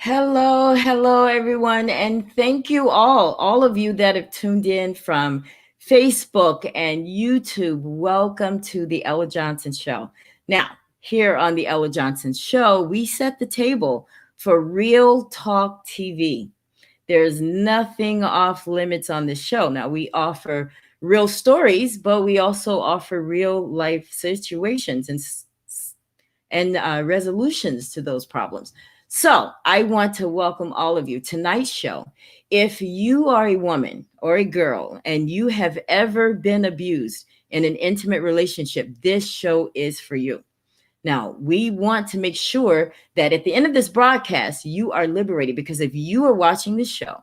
Hello, everyone, and thank you all of you that have tuned in from Facebook and YouTube. Welcome to the Ella Johnson Show. Now, here on the Ella Johnson Show, we set the table for Real Talk TV. There's nothing off limits on this show. Now, we offer real stories, but we also offer real life situations and resolutions to those problems. So I want to welcome all of you. Tonight's show, if you are a woman or a girl and you have ever been abused in an intimate relationship, this show is for you. Now, we want to make sure that at the end of this broadcast, you are liberated, because if you are watching this show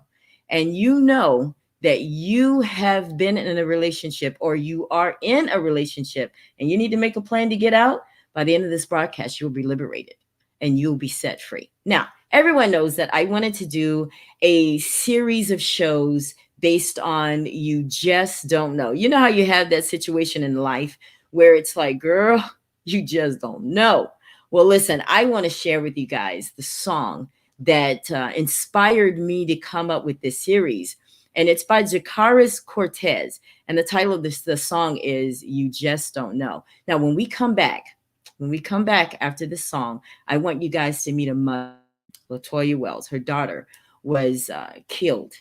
and you know that you have been in a relationship or you are in a relationship and you need to make a plan to get out, by the end of this broadcast, you'll be liberated and you'll be set free. Now, everyone knows that I wanted to do a series of shows based on You Just Don't Know. You know how you have that situation in life where it's like, girl, you just don't know. Well, listen, I want to share with you guys the song that inspired me to come up with this series. And it's by Jacaris Cortez. And the title of the song is You Just Don't Know. Now, when we come back after this song, I want you guys to meet a mother, Latoya Wells. Her daughter was killed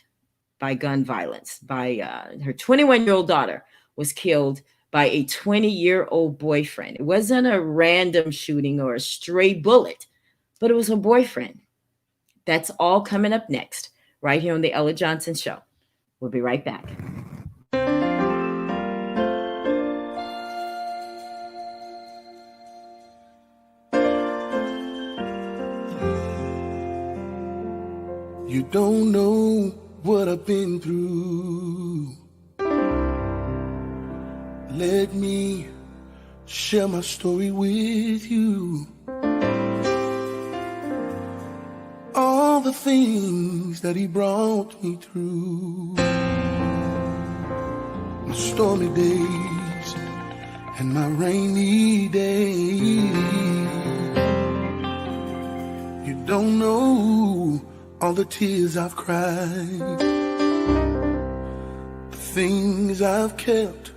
by gun violence. Her 21-year-old daughter was killed by a 20-year-old boyfriend. It wasn't a random shooting or a stray bullet, but it was her boyfriend. That's all coming up next, right here on the Ella Johnson Show. We'll be right back. You don't know what I've been through. Let me share my story with you. All the things that he brought me through. My stormy days and my rainy days. You don't know all the tears I've cried, the things I've kept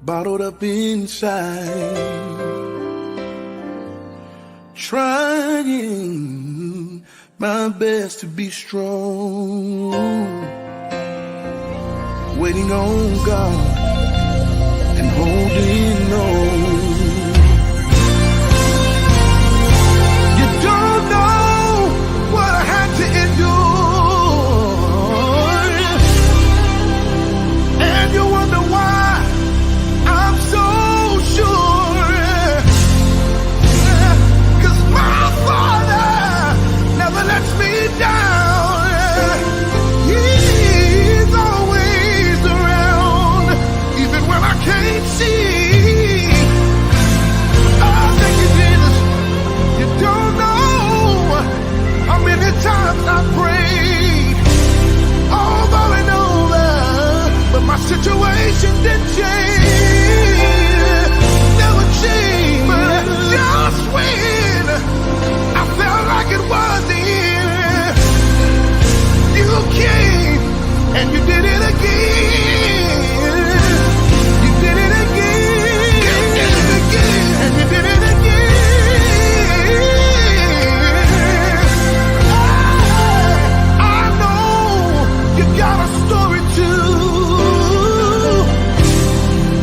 bottled up inside, trying my best to be strong, waiting on God and holding on. You don't know what I had to endure, and you wonder why I'm so sure. 'Cause my Father never lets me down. He's always around, even when I can't see. Oh, thank you, Jesus. You don't know how many times I prayed over and over, but my situation didn't change, never change. But just when I felt like it was the end, you came and you did it again. You did it again. You did it again. And you did it again. I know you got a story too.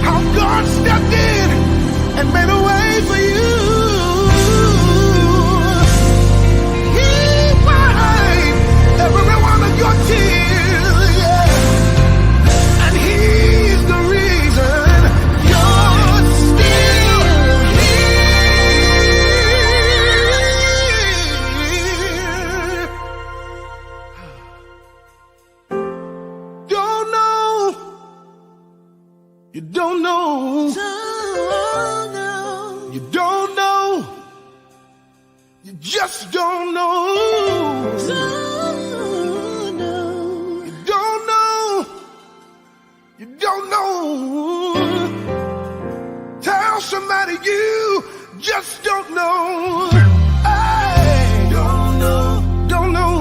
How God stepped in and made a way for you. He wiped every one of your tears, yeah. And He's the reason you're still here. Don't know. You don't know. You don't know. You just don't know. You don't know. You don't know. Tell somebody you just don't know. Hey. Don't know. Don't know.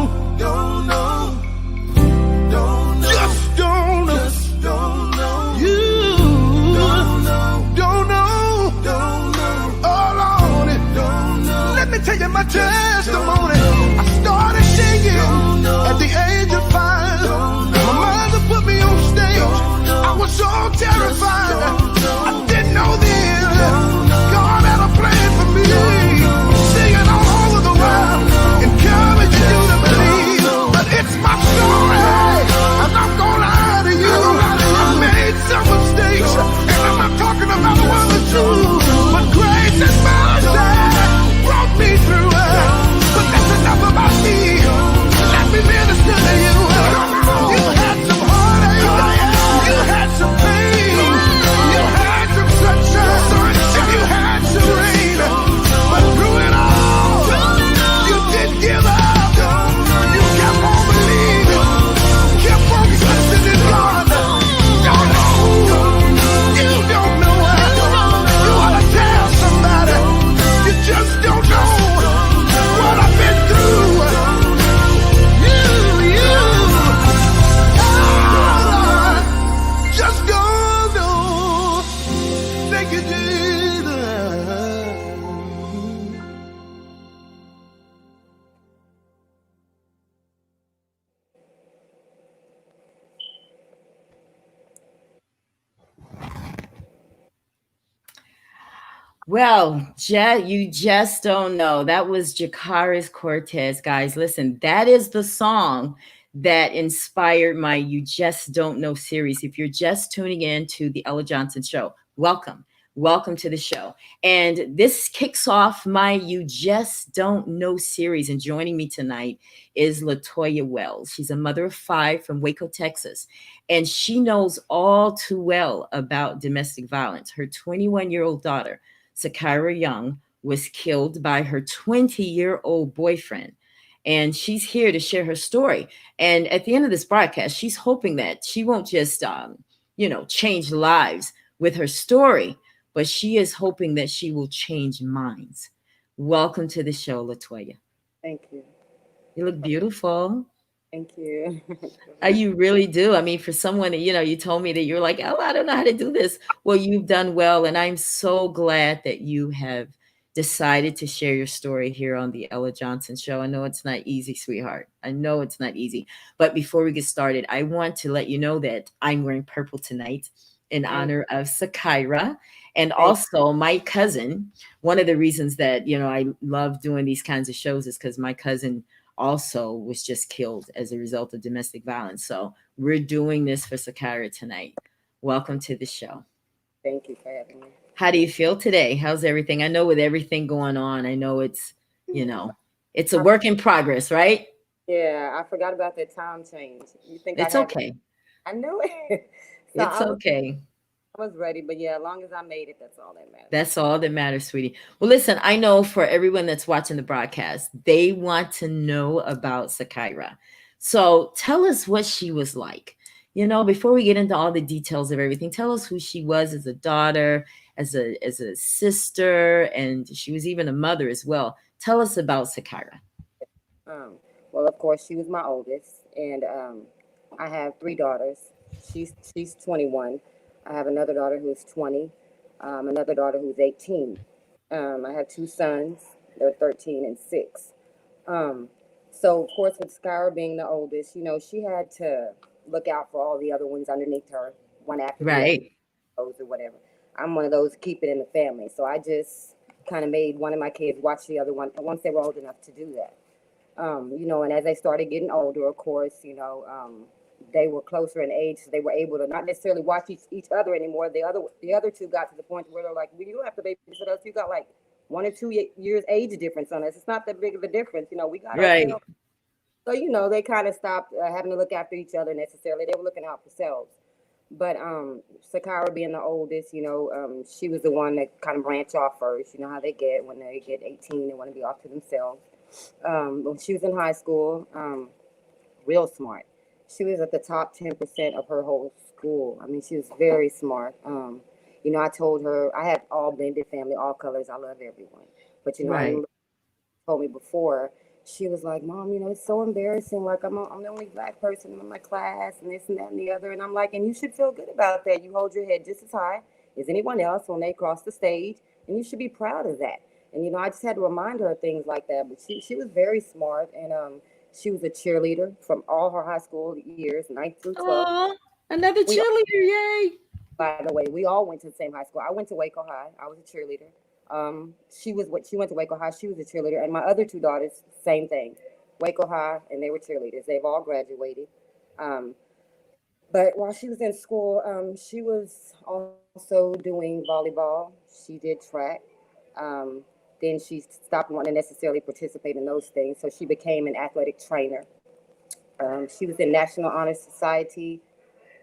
Well, you just don't know. That was Jacari's Cortez, guys. Listen, that is the song that inspired my You Just Don't Know series. If you're just tuning in to the Ella Johnson Show, welcome. Welcome to the show. And this kicks off my You Just Don't Know series. And joining me tonight is Latoya Wells. She's a mother of five from Waco, Texas. And she knows all too well about domestic violence. Her 21-year-old daughter, Sakrya Young, was killed by her 20-year-old boyfriend. And she's here to share her story. And at the end of this broadcast, she's hoping that she won't just, change lives with her story, but she is hoping that she will change minds. Welcome to the show, Latoya. Thank you. You look beautiful. Thank you. You really do. I mean, for someone that, you told me that you're like, oh, I don't know how to do this. Well, you've done well. And I'm so glad that you have decided to share your story here on the Ella Johnson Show. I know it's not easy, sweetheart. I know it's not easy. But before we get started, I want to let you know that I'm wearing purple tonight in honor of Sakrya. And also my cousin. One of the reasons that, I love doing these kinds of shows is because my cousin also was just killed as a result of domestic violence. So we're doing this for Sakrya tonight. Welcome to the show. Thank you for having me. How do you feel today? How's everything? I know with everything going on, I know it's, it's a work in progress, right? Yeah, I forgot about that time change. You think it's okay. I knew it. It's okay. I was ready, but yeah, as long as I made it, that's all that matters. That's all that matters, sweetie. Well, listen, I know for everyone that's watching the broadcast, they want to know about Sakrya. So tell us what she was like. Before we get into all the details of everything, tell us who she was as a daughter, as a sister, and she was even a mother as well. Tell us about Sakrya. Well, of course, she was my oldest, and I have three daughters. She's 21. I have another daughter who's 20, another daughter who's 18. I have two sons. They're 13 and 6. So, of course, with Sakrya being the oldest, she had to look out for all the other ones underneath her, one after the other, or whatever. I'm one of those keep it in the family. So I just kind of made one of my kids watch the other one once they were old enough to do that. And as they started getting older, of course, they were closer in age, so they were able to not necessarily watch each other anymore. The other two got to the point where they're like, well, you don't have to babysit us. You got like 1 or 2 years age difference on us. It's not that big of a difference. We got right. So, they kind of stopped having to look after each other necessarily. They were looking out for themselves. But Sakrya being the oldest, she was the one that kind of branched off first. You know how they get when they get 18, they want to be off to themselves. When she was in high school, real smart. She was at the top 10% of her whole school. I mean, she was very smart. I told her, I have all blended family, all colors. I love everyone. But, I remember she told me before, she was like, Mom, it's so embarrassing. Like, I'm the only black person in my class and this and that and the other. And I'm like, and you should feel good about that. You hold your head just as high as anyone else when they cross the stage. And you should be proud of that. And, I just had to remind her of things like that. But she was very smart. And she was a cheerleader from all her high school years, 9th through 12th. Aww, another cheerleader, yay. By the way, we all went to the same high school. I went to Waco High. I was a cheerleader. She went to Waco High. She was a cheerleader. And my other two daughters, same thing. Waco High, and they were cheerleaders. They've all graduated. But while she was in school, she was also doing volleyball. She did track. Then she stopped wanting to necessarily participate in those things. So she became an athletic trainer. She was in National Honor Society.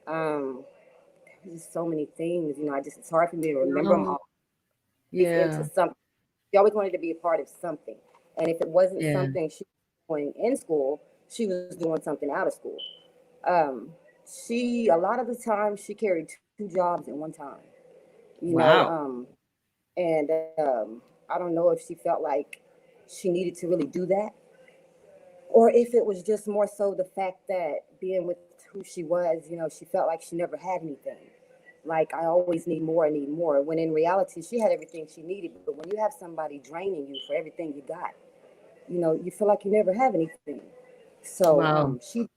Just so many things, it's hard for me to remember them all. Yeah. Into something. She always wanted to be a part of something. And if it wasn't something she was doing in school, she was doing something out of school. A lot of the time, she carried 2 jobs at one time. Wow. And I don't know if she felt like she needed to really do that, or if it was just more so the fact that being with who she was, she felt like she never had anything. Like, I always need more, when in reality, she had everything she needed. But when you have somebody draining you for everything you got, you feel like you never have anything. So she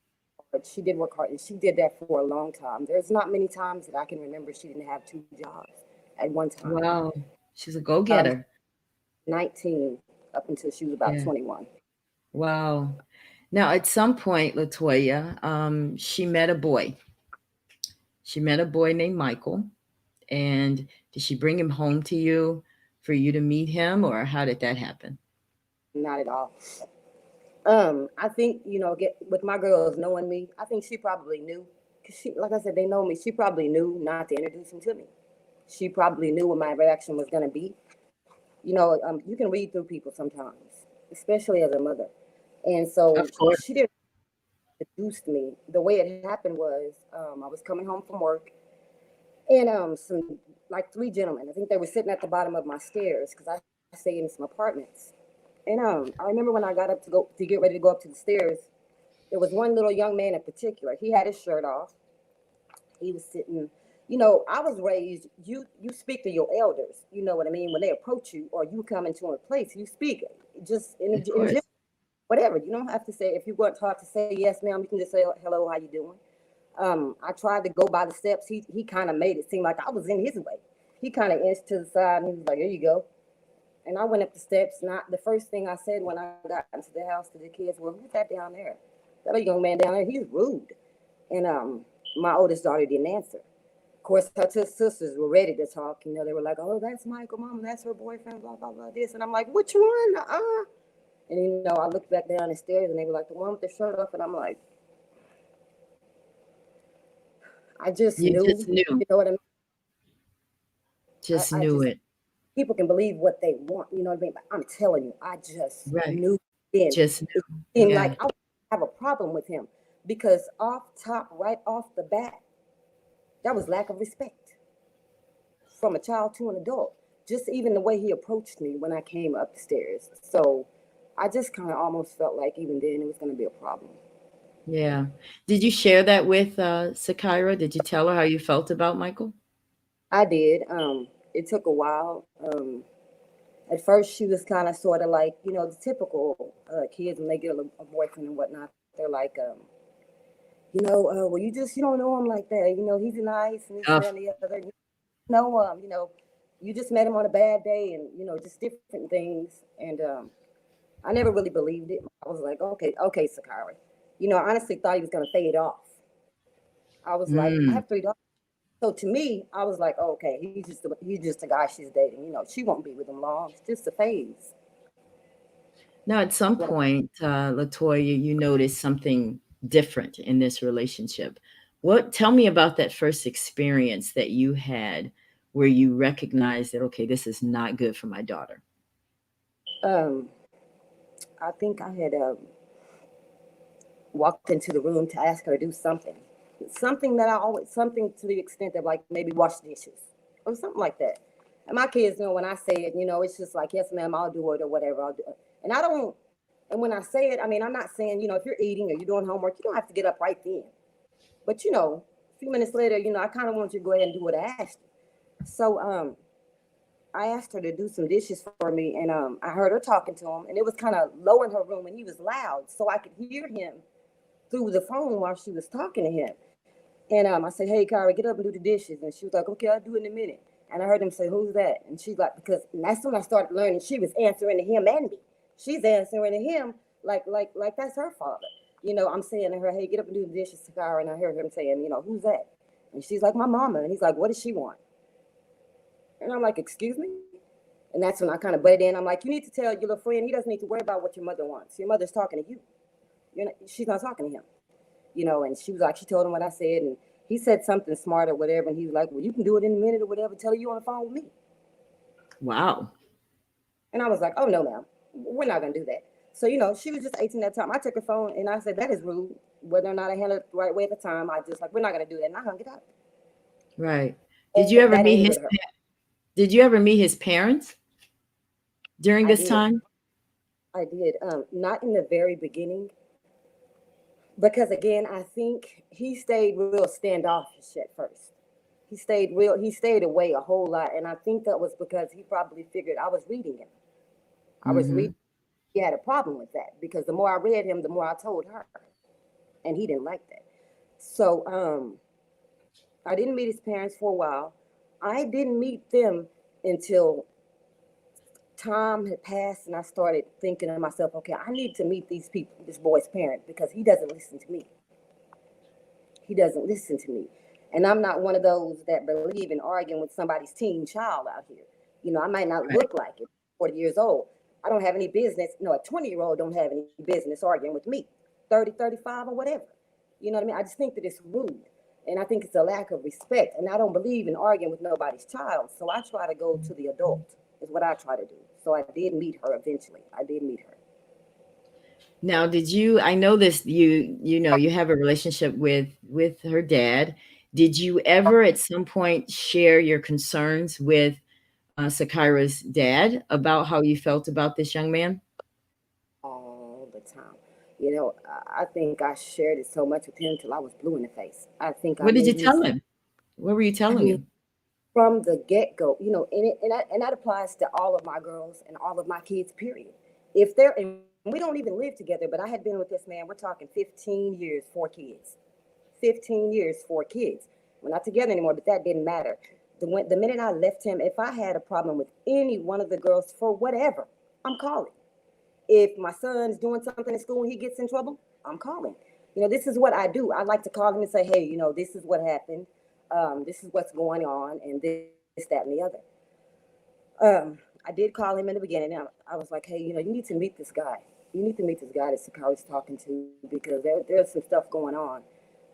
did work hard, and she did that for a long time. There's not many times that I can remember she didn't have 2 jobs at one time. Wow. She's a Um, go-getter. 19 up until she was about Yeah. 21. Wow. Now, at some point, Latoya, she met a boy. She met a boy named Michael. And did she bring him home to you for you to meet him, or how did that happen? Not at all. I think, get with my girls knowing me, I think she probably knew. Cause she, like I said, they know me. She probably knew not to introduce him to me. She probably knew what my reaction was gonna be. You can read through people sometimes, especially as a mother. And Of so course. she didn't introduce me. The way it happened was, I was coming home from work, and some like three gentlemen. I think they were sitting at the bottom of my stairs because I stay in some apartments. And I remember when I got up to get ready to go up to the stairs, there was one little young man in particular. He had his shirt off. He was sitting. I was raised. You speak to your elders. You know what I mean. When they approach you or you come into a place, you speak. Just Of in course. whatever. You don't have to say, if you want to talk to say yes, ma'am. You can just say hello. How you doing? I tried to go by the steps. He kind of made it seem like I was in his way. He kind of inched to the side and he was like, "Here you go." And I went up the steps. Not the first thing I said when I got into the house to the kids was, "Who's that down there? That young man down there. He's rude." And my oldest daughter didn't answer. Of course, her two sisters were ready to talk. They were like, "Oh, that's Michael, mom. That's her boyfriend. Blah blah blah." This, and I'm like, "Which one?" And I looked back down the stairs, and they were like, "The one with the shirt off." And I'm like, I just You knew. just knew. You know what I mean? Just I knew just it. people can believe what they want. You know what I mean? But I'm telling you, I just Right. knew then. Just It knew. seemed Yeah. like I would have a problem with him because off top, right off the bat, that was lack of respect from a child to an adult. Just even the way he approached me when I came up the stairs. So I just kind of almost felt like even then it was going to be a problem. Yeah. Did you share that with Sakira? Did you tell her how you felt about Michael? I did. It took a while. At first, she was kind of sort of like, the typical kids when they get a boyfriend and whatnot. They're like, well, you don't know him like that. He's nice and this and Oh, that and the other. You know, you just met him on a bad day and, just different things. And I never really believed it. I was like, okay, Sakari. I honestly thought he was going to fade off. I was like, I mm. have 3 daughters. So to me, I was like, okay, he's just a guy she's dating. She won't be with him long. It's just a phase. Now, at some What point, Latoya, you noticed something different in this relationship. What? Tell me about that first experience that you had where you recognized that, okay, this is not good for my daughter. um, I think I had walked into the room to ask her to do something that I always something to the extent of like maybe wash dishes or something like that. And my kids know when I say it, it's just like yes, ma'am, I'll do it or whatever I'll do. And I don't. And when I say it, I mean I'm not saying if you're eating or you're doing homework, you don't have to get up right then. But a few minutes later, I kind of want you to go ahead and do what I asked you. So I asked her to do some dishes for me, and I heard her talking to him, and it was kind of low in her room, and he was loud, so I could hear him through the phone while she was talking to him. And I said, "Hey, Kyra, get up and do the dishes." And she was like, "Okay, I'll do it in a minute." And I heard him say, "Who's that?" And she's like, because and that's when I started learning she was answering to him and me. She's answering to him like that's her father. I'm saying to her, "Hey, get up and do the dishes, Kyra." And I heard him saying, "Who's that?" And she's like, "My mama." And he's like, "What does she want?" And I'm like, "Excuse me?" And that's when I kind of butted in. I'm like, "You need to tell your little friend he doesn't need to worry about what your mother wants. Your mother's talking to you. She's not talking to him." And she was like, she told him what I said, and he said something smart or whatever, and he was like, "Well, you can do it in a minute or whatever. Tell her you on the phone with me." Wow. And I was like, "Oh no, ma'am, we're not gonna do that." So she was just 18 at the time. I took her phone and I said, "That is rude." Whether or not I handled it the right way at the time, I just like, we're not gonna do that, and I hung it up. Right. Did And you that ever meet angered his her. Did you ever meet his parents during I this did. time? I did. Not in the very beginning, because again, I think he stayed real standoffish at first. He stayed away a whole lot, and I think that was because he probably figured I was reading him. I was Mm-hmm. reading. He had a problem with that because the more I read him, the more I told her, and he didn't like that. So I didn't meet his parents for a while. I didn't meet them until time had passed and I started thinking to myself, okay, I need to meet these people, this boy's parent, because he doesn't listen to me. He doesn't listen to me. And I'm not one of those that believe in arguing with somebody's teen child out here. You know, I might not Right. look like it, 40 years old. I don't have any business. No, a 20-year-old don't have any business arguing with me, 30, 35, or whatever. You know what I mean? I just think that it's rude. And I think it's a lack of respect. And I don't believe in arguing with nobody's child. So I try to go to the adult, is what I try to do. So I did meet her eventually. I did meet her. Now, did you I know this you know, you have a relationship with her dad. Did you ever at some point share your concerns with Sakyra's dad about how you felt about this young man? All the time. You know, I think I shared it so much with him till I was blue in the face. I think I What did you made him. tell him? What were you I telling mean, him? from the get go, you know, and that applies to all of my girls and all of my kids. Period. If they're and we don't even live together, but I had been with this man. We're talking 15 years, 4 kids. 15 years, 4 kids. We're not together anymore, but that didn't matter. The minute I left him, if I had a problem with any one of the girls for whatever, I'm calling. If my son's doing something in school and he gets in trouble, I'm calling. You know, this is what I do. I like to call him and say, hey, you know, this is what happened. This is what's going on, and this, that, and the other. I did call him in the beginning. I was like, hey, you know, you need to meet this guy. You need to meet this guy that Sakari's talking to, because there's some stuff going on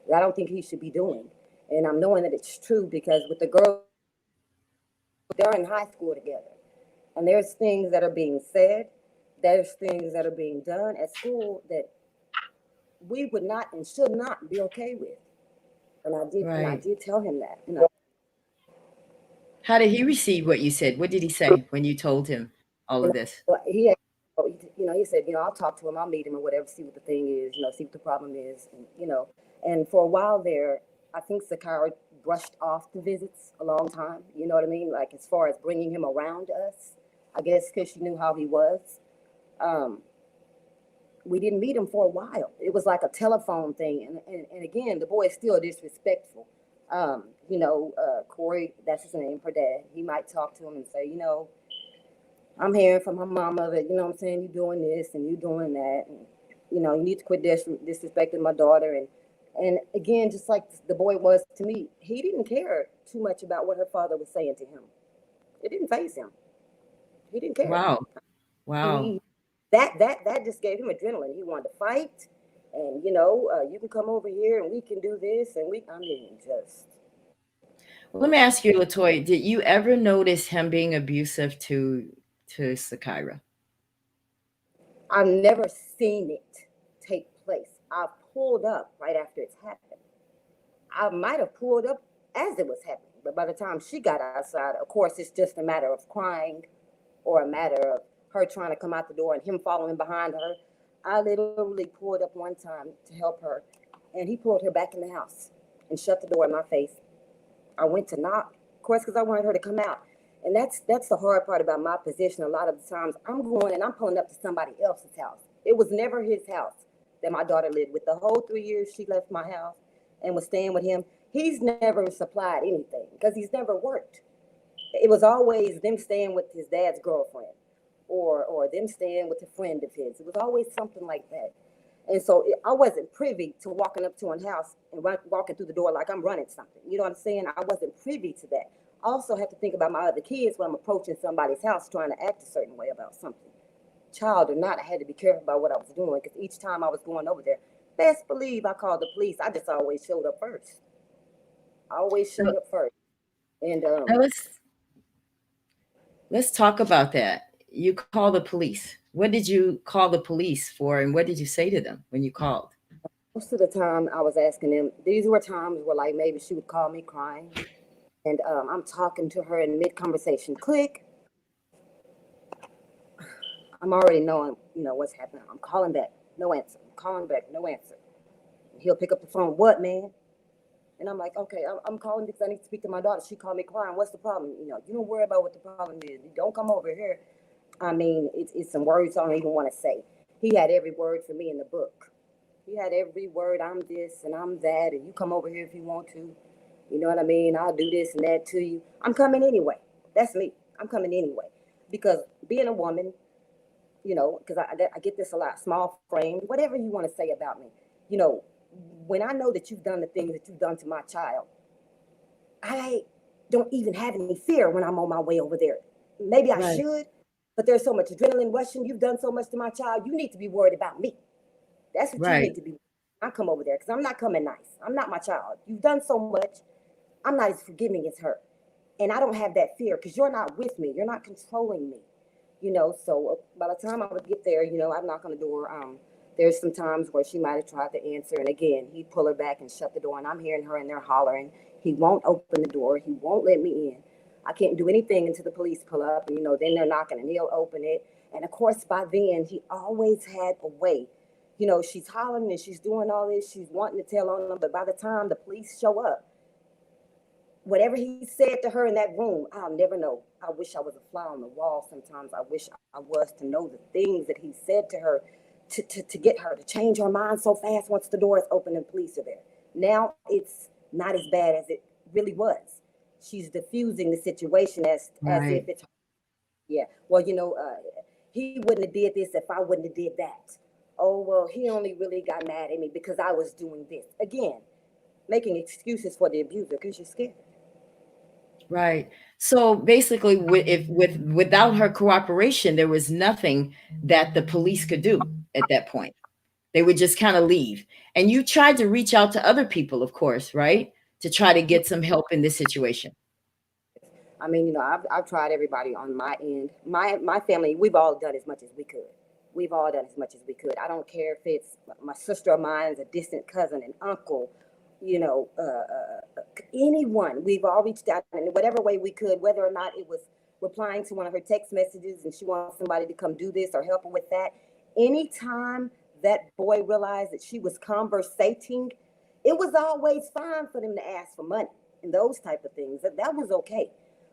that I don't think he should be doing. And I'm knowing that it's true, because with the girls, they're in high school together. And there's things that are being said, there's things that are being done at school that we would not and should not be okay with. And I Right. did tell him that. You know, How did he receive what you said? What did he say when you told him all and of this? he, you know, he said, you know, I'll talk to him, I'll meet him or whatever, see what the thing is, you know, see what the problem is, and you know. And for a while there, I think Sakara brushed off the visits a long time. You know what I mean? Like as far as bringing him around us, I guess because she knew how he was. Um, we didn't meet him for a while. It was like a telephone thing. And again, the boy is still disrespectful. You know, Corey, that's his name, her dad. He might talk to him and say, you know, I'm hearing from her mama that, you know what I'm saying, you doing this and you doing that. And, you know, you need to quit disrespecting my daughter. And again, just like the boy was to me, he didn't care too much about what her father was saying to him. It didn't faze him. He didn't care. Wow. Wow. He that just gave him adrenaline. He wanted to fight, and you know, you can come over here and we can do this, and we. I mean, just Well, let me ask you, Latoya, did you ever notice him being abusive to Sakira? I've never seen it take place. I pulled up right after it's happened. I might have pulled up as it was happening, but by the time she got outside, of course, it's just a matter of crying or a matter of her trying to come out the door and him following behind her. I literally pulled up one time to help her, and he pulled her back in the house and shut the door in my face. I went to knock, of course, because I wanted her to come out. And that's the hard part about my position. A lot of the times I'm going and I'm pulling up to somebody else's house. It was never his house that my daughter lived with. The whole 3 years she left my house and was staying with him, he's never supplied anything because he's never worked. It was always them staying with his dad's girlfriend or them staying with a friend of his. It was always something like that. And so I wasn't privy to walking up to a house and walking through the door like I'm running something. You know what I'm saying? I wasn't privy to that. I also have to think about my other kids when I'm approaching somebody's house trying to act a certain way about something. Child or not, I had to be careful about what I was doing because each time I was going over there, best believe I called the police. I just always showed up first. I always So showed up first. And now let's talk about that. You call the police. What did you call the police for, and what did you say to them when you called? most of the time I was asking them, these were times where like maybe she would call me crying and I'm talking to her in mid conversation. Click. I'm already knowing, you know, what's happening. I'm calling back, no answer. I'm calling back, no answer. He'll pick up the phone. What, man? And I'm like, okay, I'm calling because I need to speak to my daughter. She called me crying. What's the problem? You know, you don't worry about what the problem is. You don't come over here. I mean, it's some words I don't even want to say. He had every word for me in the book. He had every word. I'm this and I'm that, and you come over here if you want to. You know what I mean? I'll do this and that to you. I'm coming anyway. That's me. I'm coming anyway. Because being a woman, because I get this a lot, small frame, whatever you want to say about me, you know, when I know that you've done the things that you've done to my child, I don't even have any fear when I'm on my way over there. Maybe I Right. should, but there's so much adrenaline rushing. You've done so much to my child. You need to be worried about me. That's what you Right. need to be. I come over there because I'm not coming nice. I'm not my child. You've done so much. I'm not as forgiving as her. And I don't have that fear because you're not with me. You're not controlling me. So by the time I would get there, I'd knock on the door. There's some times where she might have tried to answer, and again, he'd pull her back and shut the door, and I'm hearing her in there hollering. He won't open the door. He won't let me in. I can't do anything until the police pull up, and then they're knocking, and he'll open it. And of course, by then, he always had a way. She's hollering and she's doing all this. She's wanting to tell on them, but by the time the police show up, whatever he said to her in that room, I'll never know. I wish I was a fly on the wall sometimes. I wish I was to know the things that he said to her to get her to change her mind so fast once the door is open and police are there. Now it's not as bad as it really was. She's diffusing the situation as if Right. it's, yeah. Well, he wouldn't have did this if I wouldn't have did that. Oh, well, he only really got mad at me because I was doing this. Again, making excuses for the abuser because you're scared. Right. So basically, without her cooperation, there was nothing that the police could do at that point. They would just kind of leave. And you tried to reach out to other people, of course, right? To try to get some help in this situation. I mean, I've tried everybody on my end. My family, we've all done as much as we could. We've all done as much as we could. I don't care if it's my sister of mine's, a distant cousin, an uncle, anyone. We've all reached out in whatever way we could, whether or not it was replying to one of her text messages and she wants somebody to come do this or help her with that. Anytime that boy realized that she was conversating, it was always fine for them to ask for money and those type of things. That was okay.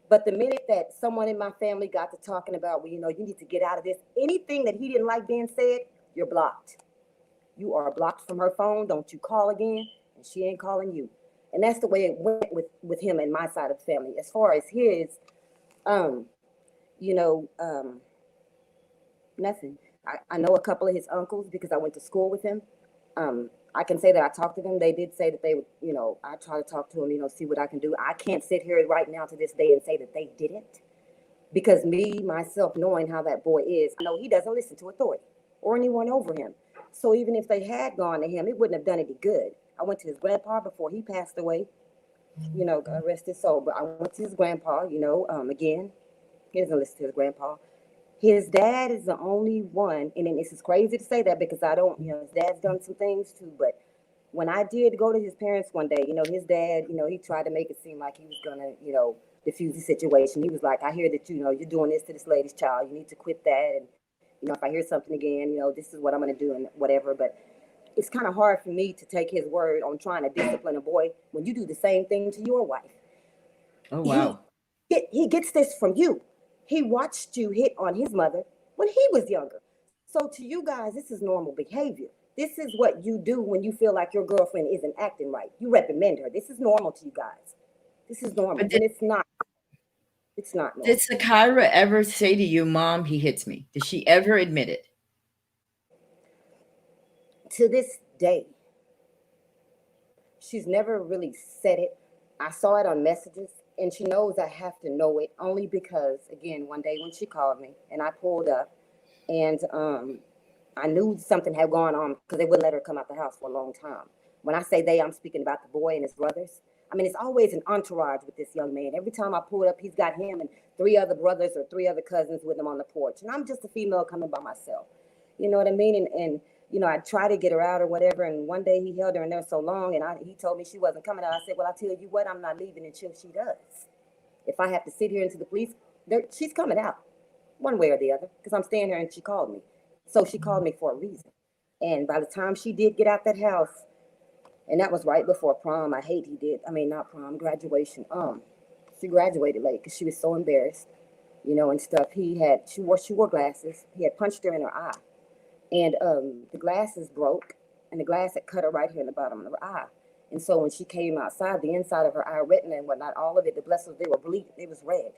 But the minute that someone in my family got to talking about, well, you need to get out of this, anything that he didn't like being said, you're blocked. You are blocked from her phone. Don't you call again, and she ain't calling you. And that's the way it went with him and my side of the family. As far as his, um, you know, um, nothing. I know a couple of his uncles because I went to school with him. I can say that I talked to them. They did say that they would, I try to talk to them, see what I can do. I can't sit here right now to this day and say that they didn't because me, myself, knowing how that boy is, I know he doesn't listen to authority or anyone over him. So even if they had gone to him, it wouldn't have done any good. I went to his grandpa before he passed away, God rest his soul. But I went to his grandpa, again, he doesn't listen to his grandpa. His dad is the only one, and then this is crazy to say that because I don't, his dad's done some things too. But when I did go to his parents one day, his dad, he tried to make it seem like he was gonna, diffuse the situation. He was like, I hear that, you're doing this to this lady's child. You need to quit that. And, if I hear something again, this is what I'm gonna do and whatever. But it's kind of hard for me to take his word on trying to discipline a boy when you do the same thing to your wife. Oh, He wow. he gets this from you. He watched you hit on his mother when he was younger. So to you guys, this is normal behavior. This is what you do when you feel like your girlfriend isn't acting right. You reprimand her. This is normal to you guys. This is normal. But And it's not. It's not did normal. Sakira ever say to you, Mom, he hits me? Did she ever admit it? To this day, she's never really said it. I saw it on messages, and she knows I have to know it only because, again, one day when she called me and I pulled up, and I knew something had gone on because they wouldn't let her come out the house for a long time. When I say they, I'm speaking about the boy and his brothers. I mean, it's always an entourage with this young man. Every time I pull up, he's got him and three other brothers or three other cousins with him on the porch, and I'm just a female coming by myself. You know what I mean? And I try to get her out or whatever. And one day he held her in there so long, and he told me she wasn't coming out. I said, well, I tell you what, I'm not leaving until she does. If I have to sit here until the police, she's coming out one way or the other because I'm staying here and she called me. So she called me for a reason. And by the time she did get out that house, and that was right before prom. I hate he did. I mean, not prom, graduation. She graduated late because she was so embarrassed, and stuff. She wore glasses. He had punched her in her eye, and the glasses broke, and the glass had cut her right here in the bottom of her eye. And so when she came outside, the inside of her eye retina and whatnot, all of it, the blessings, they were bleeding. It was red.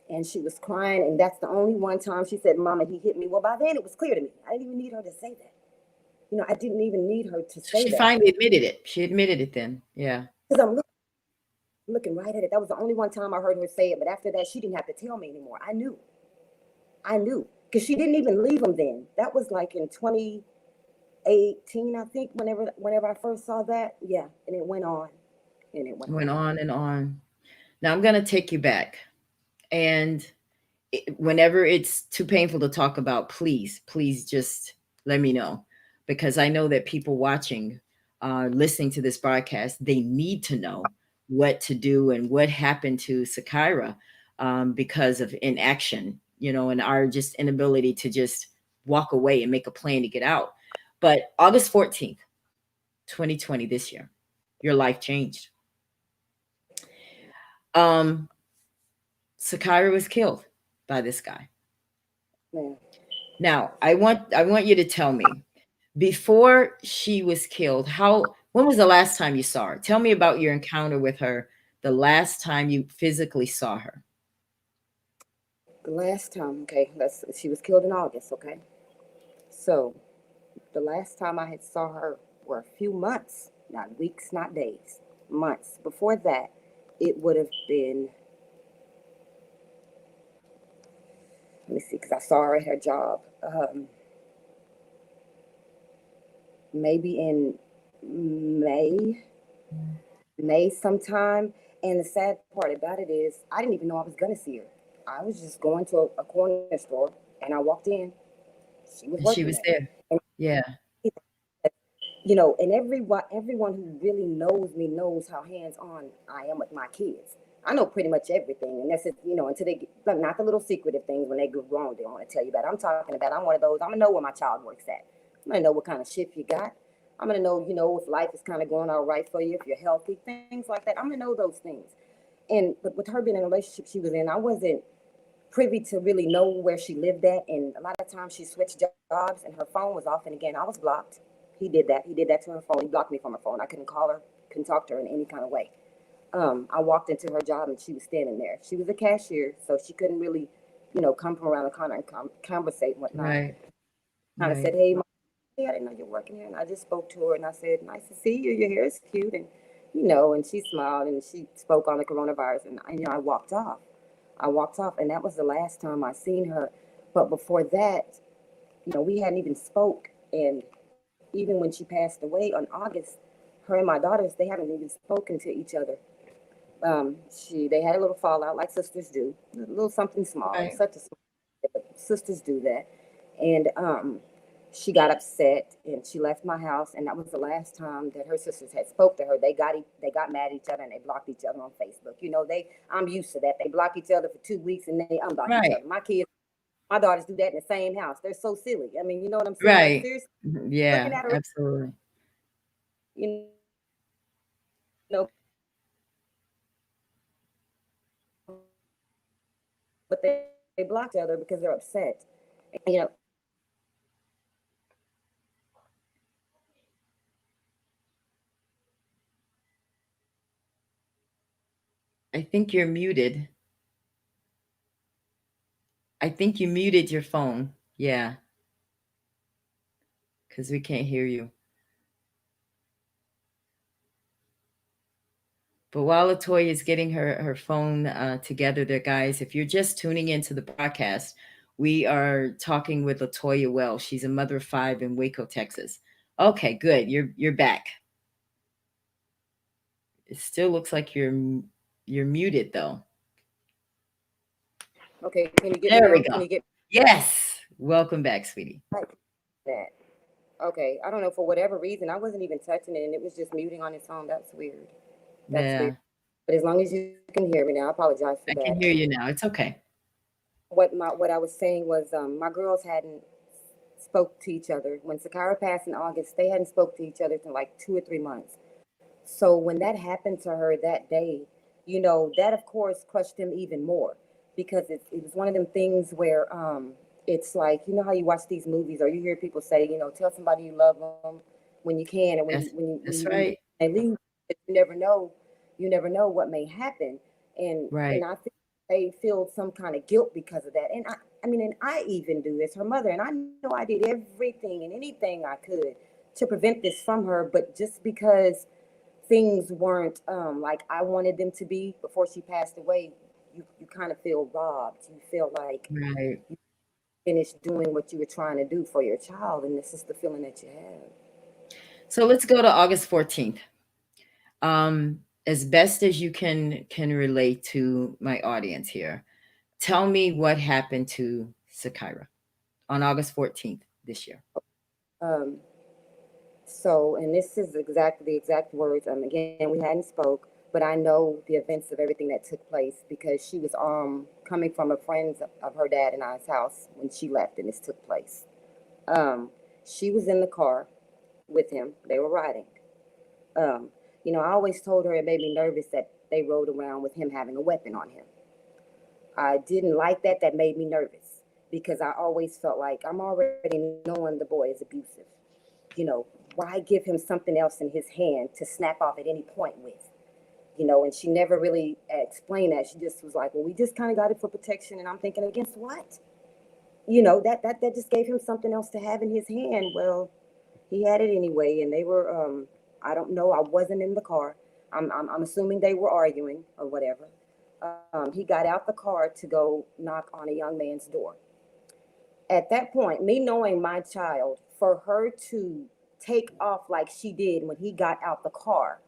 and she was crying, and that's the only one time she said, "Mama, he hit me." Well, by then it was clear to me. I didn't even need her to say that. I didn't even need her to So say she that finally admitted it. She admitted it then. Yeah. because I'm looking right at it. That was the only one time I heard her say it. But after that, she didn't have to tell me anymore. I knew, because she didn't even leave him then. That was like in 2018, I think. Whenever I first saw that, yeah, and it went on, and it went Went on. on and on. Now I'm going to take you back. And whenever it's too painful to talk about, please just let me know, because I know that people watching, listening to this broadcast, they need to know what to do and what happened to Sakrya, because of inaction, and our just inability to just walk away and make a plan to get out. But August 14th, 2020, this year, your life changed. Um, Sakrya was killed by this guy. Man, Now, I want you to tell me, before she was killed, when was the last time you saw her? Tell me about your encounter with her, the last time you physically saw her. the last time, okay, she was killed in August, okay. So the last time I had saw her were a few months, not weeks, not days, months. Before that, it would have been, let me see, because I saw her at her job. Maybe in May, May sometime. And the sad part about it is, I didn't even know I was gonna see her. I was just going to a corner store, and I walked in. She was And she working was there. there. Yeah. And everyone who really knows me knows how hands-on I am with my kids. I know pretty much everything, and that's it. Until they get, not the little secretive things when they go wrong, they don't want to tell you about. I'm talking about. I'm one of those. I'm gonna know where my child works at. I'm gonna know what kind of shift you got. I'm gonna know, if life is kind of going all right for you, if you're healthy, things like that. I'm gonna know those things. But with her being in a relationship she was in, I wasn't privy to really know where she lived at. And a lot of times she switched jobs and her phone was off. And again, I was blocked. He did that. He did that to her phone. He blocked me from her phone. I couldn't call her, couldn't talk to her in any kind of way. I walked into her job and she was standing there. She was a cashier, so she couldn't really, come from around the corner and conversate and whatnot. Right. Kind of Right. said, "Hey, hey, I didn't know you're working here." And I just spoke to her and I said, "Nice to see you. Your hair is cute." And she smiled and she spoke on the coronavirus. And, I walked off. I walked off, and that was the last time I seen her. But before that, we hadn't even spoke. And even when she passed away on August, her and my daughters, they haven't even spoken to each other. They had a little fallout like sisters do, a little something small, Right. such a small, but sisters do that. And she got upset and she left my house, and that was the last time that her sisters had spoke to her. They got mad at each other and they blocked each other on Facebook. I'm used to that. They block each other for 2 weeks and they unblock each Right. other. My daughters do that in the same house. They're so silly. I mean, you know what I'm saying? Like, Right. seriously, Yeah, looking at her, absolutely. but they blocked each other because they're upset. And I think you're muted. I think you muted your phone. Yeah, because we can't hear you. But while Latoya is getting her phone together there, guys, if you're just tuning into the broadcast, we are talking with Latoya Wells. She's a mother of five in Waco, Texas. Okay, good. You're back. It still looks like you're muted though. okay, can you get me There now? we Can go. you get Yes. Welcome back, sweetie. that? Okay, I don't know, for whatever reason, I wasn't even touching it, and it was just muting on its own. That's weird. That's Yeah, weird. But as long as you can hear me now, I apologize for I that. can hear you now. It's okay. What I was saying was, my girls hadn't spoke to each other when Sakrya passed in August. They hadn't spoke to each other for like 2 or 3 months. So when that happened to her that day, that of course crushed him even more, because it was one of them things where, it's like, how you watch these movies or you hear people say, tell somebody you love them when you can, or That's that's when right. they leave. You never know what may happen. and Right. and I think they feel some kind of guilt because of that. And I mean, and I even do as her mother, and I know I did everything and anything I could to prevent this from her, but just because things weren't like I wanted them to be before she passed away, you kind of feel robbed. You feel like Right. you finished doing what you were trying to do for your child, and this is the feeling that you have. So let's go to August 14th. Um, as best as you can relate to my audience here, tell me what happened to Sakira on August 14th this year. Um, so, and this is exactly the exact words. Again, we hadn't spoke, but I know the events of everything that took place because she was coming from a friend's of her dad and I's house when she left, and this took place. Um, she was in the car with him. They were riding. Um, I always told her it made me nervous that they rode around with him having a weapon on him. I didn't like that. That made me nervous because I always felt like I'm already knowing the boy is abusive. You know, why give him something else in his hand to snap off at any point with? And she never really explained that. She just was like, well, we just kind of got it for protection. And I'm thinking, against what? That just gave him something else to have in his hand. Well, he had it anyway. And they were, I don't know, I wasn't in the car. I'm assuming they were arguing or whatever. He got out the car to go knock on a young man's door. At that point, me knowing my child, for her to take off like she did when he got out the car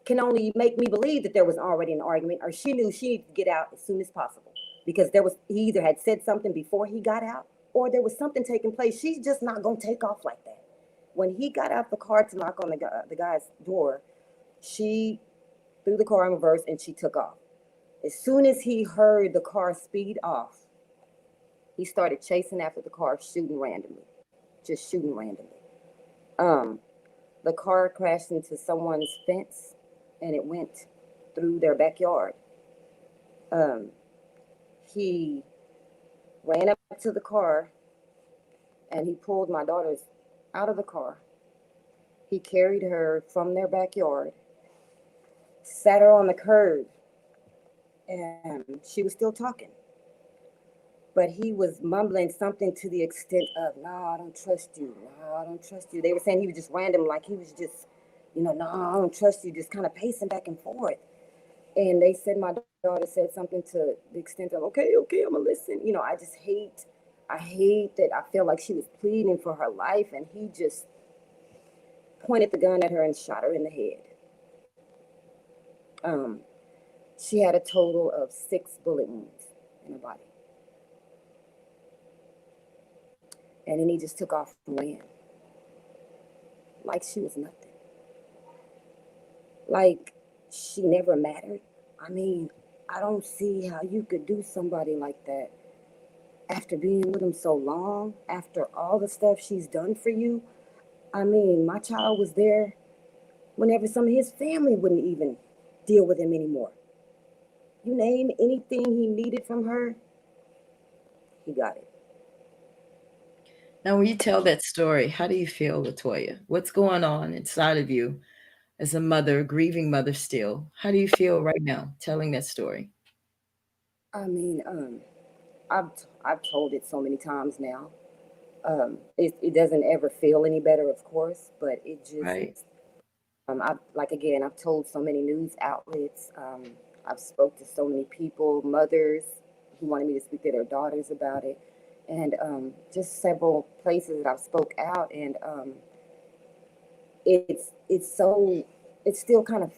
can only make me believe that there was already an argument, or she knew she needed to get out as soon as possible because he either had said something before he got out, or there was something taking place. She's just not gonna take off like that. When he got out the car to knock on the guy's door, she threw the car in reverse and she took off. As soon as he heard the car speed off, he started chasing after the car, shooting randomly, just shooting randomly. Um, the car crashed into someone's fence and it went through their backyard. Um, he ran up to the car and he pulled my daughters out of the car. He carried her from their backyard, sat her on the curb, and she was still talking. But he was mumbling something to the extent of, "No, I don't trust you. No, I don't trust you." They were saying he was just random, like he was just, "No, I don't trust you," just kind of pacing back and forth. And they said my daughter said something to the extent of, "Okay, okay, I'm gonna listen." I hate that. I feel like she was pleading for her life, and he just pointed the gun at her and shot her in the head. Um, she had a total of 6 bullet wounds in her body. And then he just took off and ran like she was nothing. Like she never mattered. I mean, I don't see how you could do somebody like that after being with him so long, after all the stuff she's done for you. I mean, my child was there whenever some of his family wouldn't even deal with him anymore. You name anything he needed from her, he got it. Now, when you tell that story, how do you feel, Latoya? What's going on inside of you as a mother, a grieving mother still? How do you feel right now telling that story? I mean, I've told it so many times now. It doesn't ever feel any better, of course, but it just Right. I've told so many news outlets. I've spoke to so many people, mothers who wanted me to speak to their daughters about it, and just several places that I've spoke out, and it's still kind of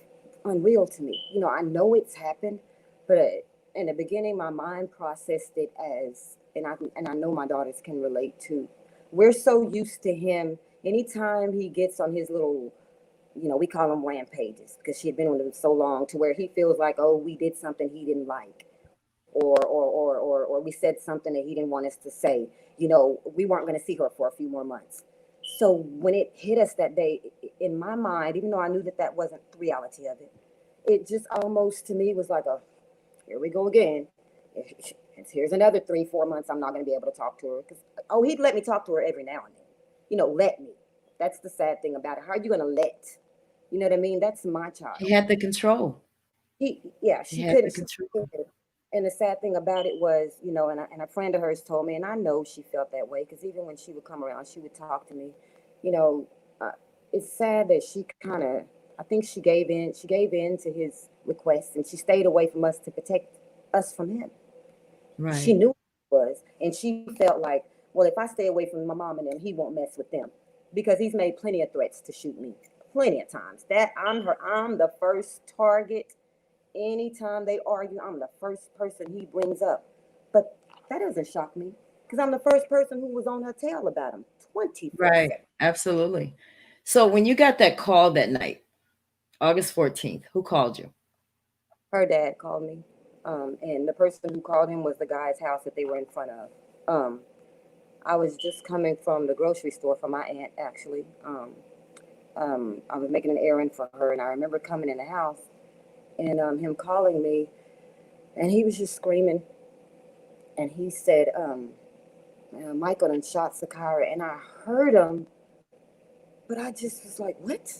unreal to me. I know it's happened, but in the beginning, my mind processed it as, and I know my daughters can relate to. We're so used to him. Anytime he gets on his little, we call them rampages because she had been with him so long to where he feels like, oh, we did something he didn't like, or we said something that he didn't want us to say. We weren't going to see her for a few more months. So when it hit us that day, in my mind, even though I knew that that wasn't the reality of it, it just almost to me was like a, here we go again. Here's another 3, 4 months I'm not going to be able to talk to her because he'd let me talk to her every now and then. Let me. That's the sad thing about it. How are you going to let? You know what I mean? That's my child. He had the control. Yeah, He she had the couldn't. control. And the sad thing about it was, and a friend of hers told me, and I know she felt that way because even when she would come around, she would talk to me. You know, uh, it's sad that she kind of, I think she gave in. She gave in to his request, and she stayed away from us to protect us from him. She Right. knew it was, and she felt like, well, if I stay away from my mom and them, he won't mess with them because he's made plenty of threats to shoot me, plenty of times. That I'm the first target. Anytime they argue, I'm the first person he brings up. But that doesn't shock me because I'm the first person who was on her tail about him 24/7. Right. Absolutely. So when you got that call that night, August 14th, who called you? Her dad called me, and the person who called him was the guy's house that they were in front of. Um, I was just coming from the grocery store for my aunt, actually. I was making an errand for her, and I remember coming in the house and him calling me, and he was just screaming, and he said, Michael done shot Sakrya, and I heard him, but I just was like, what?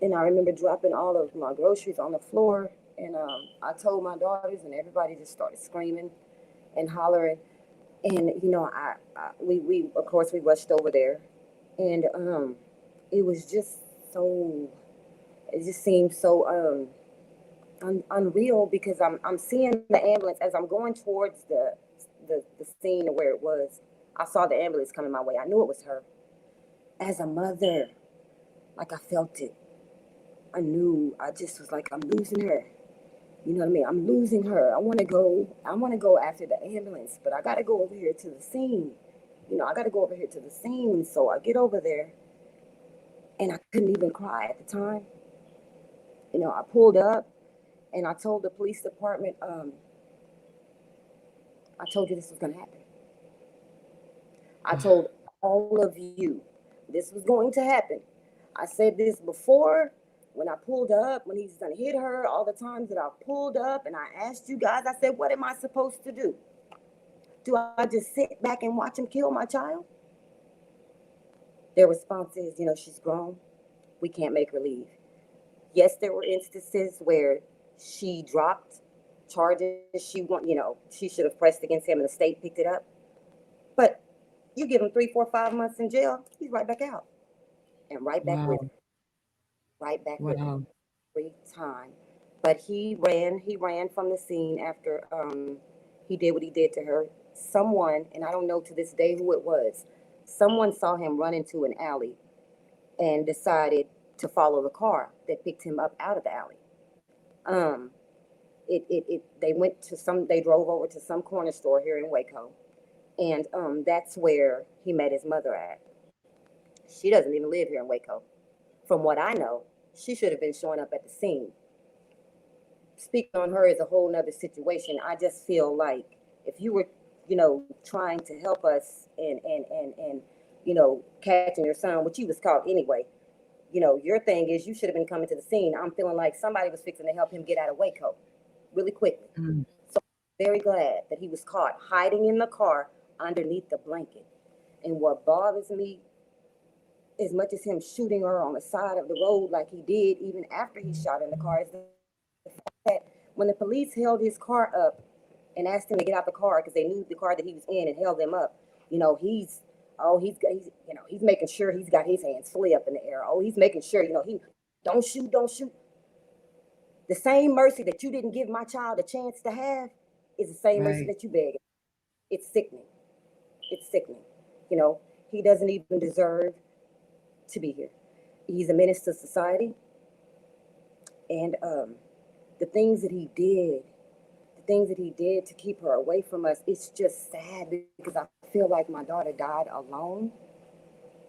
And I remember dropping all of my groceries on the floor, and I told my daughters, and everybody just started screaming and hollering. And we of course we rushed over there, and it was just so, it just seemed so unreal because I'm seeing the ambulance as I'm going towards the scene of where it was. I saw the ambulance coming my way. I knew it was her. As a mother, like I felt it. I knew. I just was like, I'm losing her. You know what I mean? I'm losing her. I want to go. I want to go after the ambulance, but I got to go over here to the scene. I got to go over here to the scene. So I get over there, and I couldn't even cry at the time. I pulled up, and I told the police department, I told you this was going to happen. I told all of you this was going to happen. I said this before when I pulled up, when he's done hit her, all the times that I pulled up and I asked you guys, I said, what am I supposed to do? Do I just sit back and watch him kill my child? Their response is, she's grown. We can't make her leave. Yes, there were instances where she dropped charges she should have pressed against him and the state picked it up. But you give him 3, 4, 5 months in jail, he's right back out and right back with Wow. her, right back with her Wow. every time. But he ran from the scene after he did what he did to her. Someone, and I don't know to this day who it was, someone saw him run into an alley and decided to follow the car that picked him up out of the alley. Um, they drove over to some corner store here in Waco, and that's where he met his mother at. She doesn't even live here in Waco. From what I know, she should have been showing up at the scene. Speaking on her is a whole nother situation. I just feel like if you were, trying to help us and catching your son, which he was caught anyway, your thing is you should have been coming to the scene. I'm feeling like somebody was fixing to help him get out of Waco really quickly. Mm. So I'm very glad that he was caught hiding in the car underneath the blanket. And what bothers me, as much as him shooting her on the side of the road like he did, even after he shot in the car, is the fact that when the police held his car up and asked him to get out the car because they knew the car that he was in and held him up, he's making sure he's got his hands fully up in the air. Oh, he's making sure, he don't shoot. The same mercy that you didn't give my child a chance to have is the same mercy Right. that you begged. It's sickening. It's sickening. You know, he doesn't even deserve to be here. He's a menace to society, and the things that he did, the things that he did to keep her away from us, it's just sad because I feel like my daughter died alone.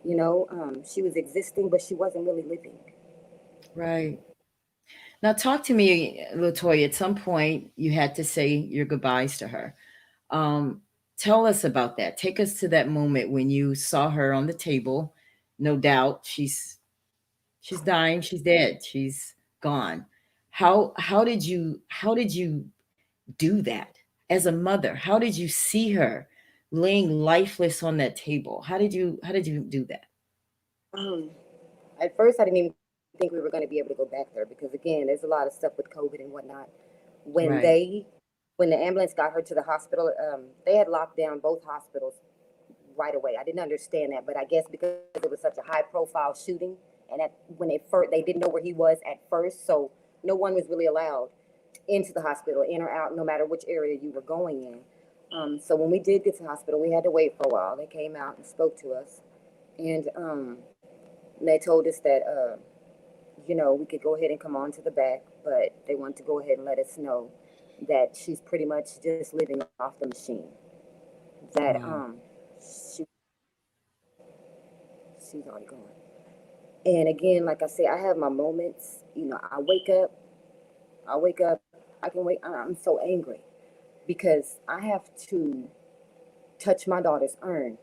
She was existing, but she wasn't really living. Right. Now, talk to me, Latoya. At some point, you had to say your goodbyes to her. Um, Tell us about that. Take us to that moment when you saw her on the table. No doubt, she's dying. She's dead. She's gone. How did you do that as a mother? How did you see her laying lifeless on that table? How did you do that? Um, at first, I didn't even think we were going to be able to go back there because, again, there's a lot of stuff with COVID and whatnot. When Right. when the ambulance got her to the hospital, they had locked down both hospitals right away. I didn't understand that, but I guess because it was such a high profile shooting, and when they didn't know where he was at first, so no one was really allowed into the hospital, in or out, no matter which area you were going in. So when we did get to the hospital, we had to wait for a while. They came out and spoke to us, and they told us that we could go ahead and come on to the back, but they wanted to go ahead and let us know that she's pretty much just living off the machine. That Wow. she, she's already gone. And again, like I say, I have my moments. I wake up, I can wait. I'm so angry because I have to touch my daughter's urn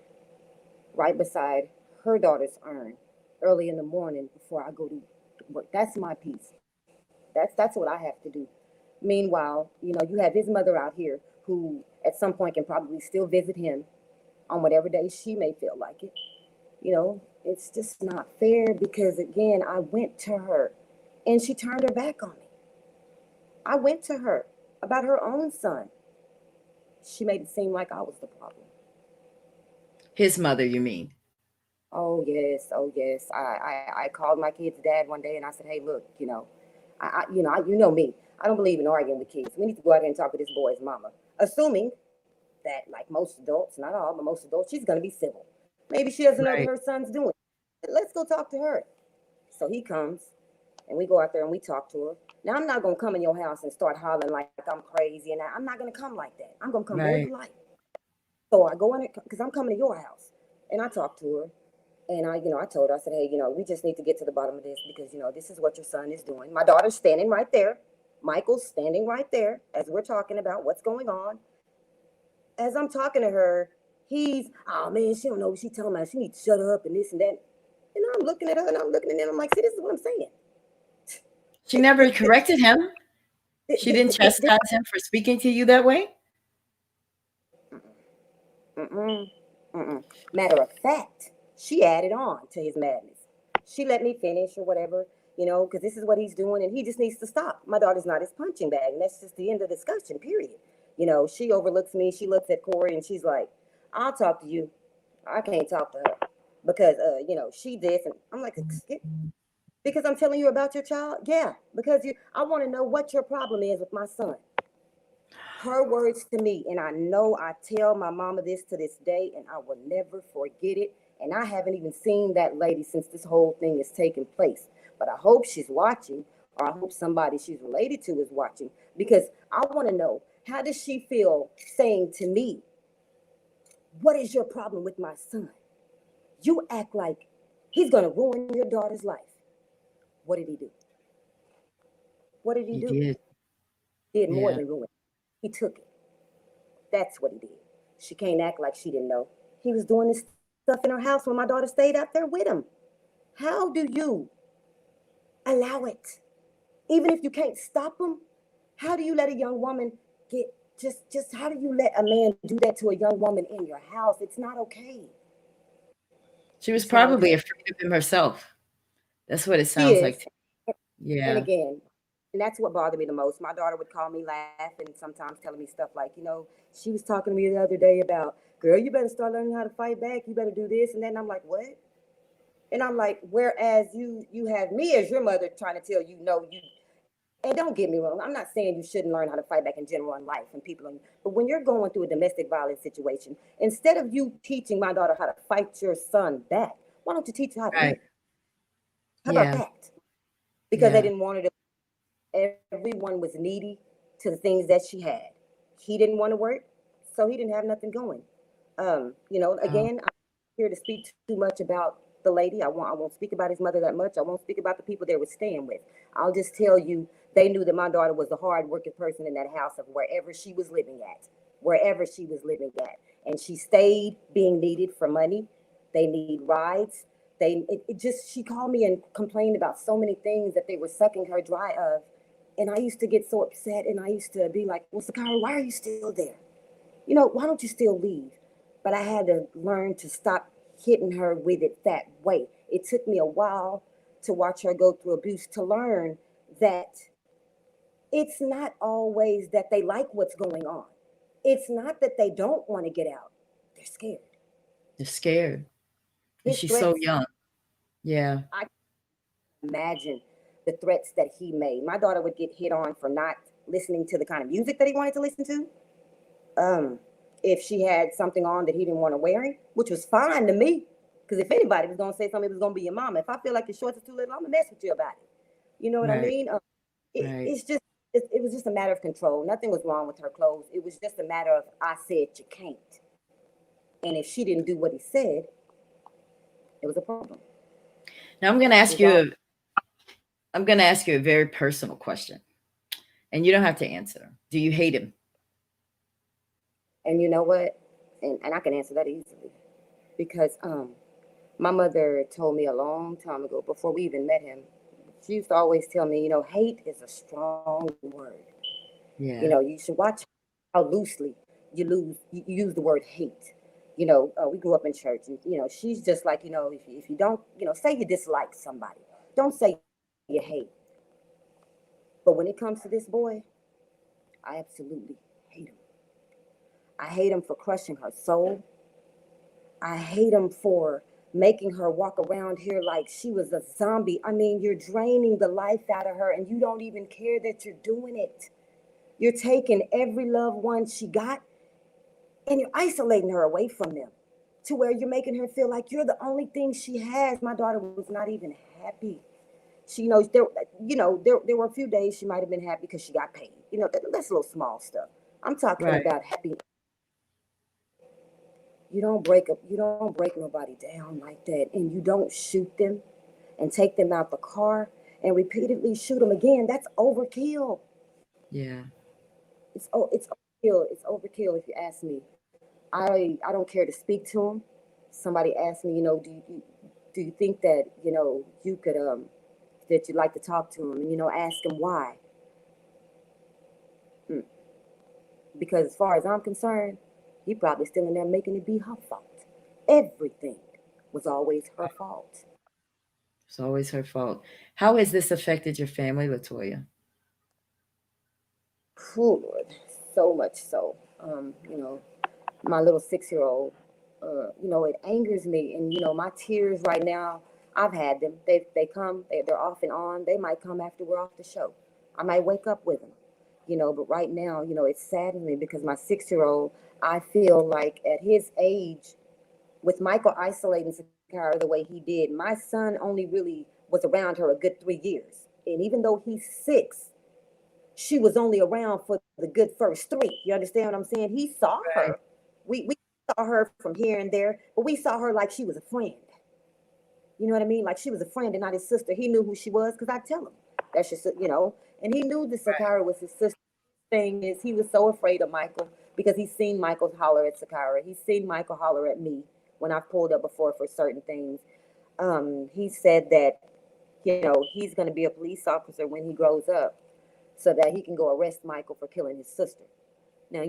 right beside her daughter's urn early in the morning before I go to work. That's my piece. That's what I have to do. Meanwhile, you have his mother out here who at some point can probably still visit him on whatever day she may feel like it. It's just not fair because again, I went to her and she turned her back on me. I went to her about her own son. She made it seem like I was the problem. His mother, you mean? Oh yes, oh yes. I called my kid's dad one day and I said, hey, look, you know me. I don't believe in arguing with kids. We need to go out there and talk to this boy's mama, assuming that, like most adults, not all, but most adults, she's gonna be civil. Maybe she doesn't know what Right. her son's doing. Let's go talk to her. So he comes and we go out there and we talk to her. Now I'm not gonna come in your house and start hollering like I'm crazy, and I'm not gonna come like that. I'm gonna come very Right. polite. So I go in it because I'm coming to your house, and I talk to her, and I told her, I said, hey, we just need to get to the bottom of this because this is what your son is doing. My daughter's standing right there. Michael's standing right there as we're talking about what's going on. As I'm talking to her, oh man, she don't know what she's talking about. She needs to shut up and this and that. And I'm looking at her and I'm looking at him. I'm like, see, this is what I'm saying. She never corrected him. She didn't This, chastise him for speaking to you that way? mm-mm, mm-mm. Matter of fact, she added on to his madness. She let me finish or whatever, because this is what he's doing and he just needs to stop. My daughter's not his punching bag, and that's just the end of the discussion, period. She overlooks me. She looks at Corey and she's like, I'll talk to you. I can't talk to her because, she this. And I'm like, because I'm telling you about your child? Yeah, because I want to know what your problem is with my son. Her words to me, and I know I tell my mama this to this day, and I will never forget it. And I haven't even seen that lady since this whole thing is taking place. But I hope she's watching, or I hope somebody she's related to is watching, because I want to know, how does she feel saying to me, what is your problem with my son? You act like he's going to ruin your daughter's life. What did he do? What did he He do? did. He did more Yeah. than ruin. He took it. That's what he did. She can't act like she didn't know. He was doing this stuff in her house when my daughter stayed out there with him. How do you allow it? Even if you can't stop him, how do you let a young woman get just how do you let a man do that to a young woman in your house? It's not okay. She was It's not probably okay. afraid of him herself. That's what it She sounds like is. to me. And Yeah. again, and that's what bothered me the most. My daughter would call me laughing, sometimes telling me stuff like, she was talking to me the other day about, girl, you better start learning how to fight back. You better do this and that. And I'm like, what? And I'm like, whereas you have me as your mother trying to tell you, no, you. And don't get me wrong, I'm not saying you shouldn't learn how to fight back in general in life and people. But when you're going through a domestic violence situation, instead of you teaching my daughter how to fight your son back, why don't you teach her how to Right. eat? How about Yeah. that? Because they Yeah. didn't want her to. Everyone was needy to the things that she had. He didn't want to work, so he didn't have nothing going. Wow. Again, I'm here to speak too much about the lady. I won't speak about his mother that much. I won't speak about the people they were staying with. I'll just tell you they knew that my daughter was the hard working person in that house of wherever she was living at. And she stayed being needed for money. They need rides. It just she called me and complained about so many things that they were sucking her dry of. And I used to get so upset and I used to be like, well, Sakrya, why are you still there? Why don't you still leave? But I had to learn to stop hitting her with it that way. It took me a while to watch her go through abuse to learn that It's not always that they like what's going on. It's not that they don't want to get out. They're scared. They're scared. And His she's so threats, young. Yeah. I imagine the threats that he made. My daughter would get hit on for not listening to the kind of music that he wanted to listen to. Um, if she had something on that he didn't want to wear, which was fine to me, because if anybody was gonna say something, it was gonna be your mama. If I feel like your shorts are too little, I'm gonna mess with you about it. You know what I Right. mean? Right. It's just it was just a matter of control. Nothing was wrong with her clothes. It was just a matter of I said you can't, and if she didn't do what he said, it was a problem. Now I'm going to It ask was all, you. I'm going to ask you a very personal question, and you don't have to answer. Do you hate him? and you know what? And I can answer that easily because my mother told me a long time ago before we even met him. She used to always tell me, hate is a strong word. Yeah. You should watch how loosely you use the word hate. We grew up in church, and she's just like, if you don't, say you dislike somebody, don't say you hate. But when it comes to this boy, I absolutely hate him. I hate him for crushing her soul. I hate him for making her walk around here like she was a zombie. I mean, you're draining the life out of her, and you don't even care that you're doing it. You're taking every loved one she got and you're isolating her away from them to where you're making her feel like you're the only thing she has. My daughter was not even happy. She knows there were a few days she might have been happy because she got paid. That's little small stuff. I'm talking Right. about happy. You don't break nobody down like that, and you don't shoot them and take them out the car and repeatedly shoot them again. That's overkill. Yeah. It's overkill. It's overkill if you ask me. I don't care to speak to him. Somebody asked me, do you think that you could that you'd like to talk to him and ask him why? Hmm. Because as far as I'm concerned, he probably still in there making it be her fault. Everything was always her fault. It's always her fault. How has this affected your family, Latoya? Oh Lord, so much so. My little 6-year-old, it angers me, and my tears right now. I've had them. They come. They're off and on. They might come after we're off the show. I might wake up with them, But right now, it saddens me because my 6-year-old. I feel like at his age, with Michael isolating Sakara the way he did, my son only really was around her a good 3 years, and even though he's 6, she was only around for the good first 3. You understand what I'm saying? He saw her. Right. We saw her from here and there, but we saw her like she was a friend. You know what I mean? Like she was a friend and not his sister. He knew who she was because I tell him that's your. And he knew that Sakara was his sister. Thing is, he was so afraid of Michael because he's seen Michael holler at Sakara. He's seen Michael holler at me when I've pulled up before for certain things. He said that he's going to be a police officer when he grows up, so that he can go arrest Michael for killing his sister. Now,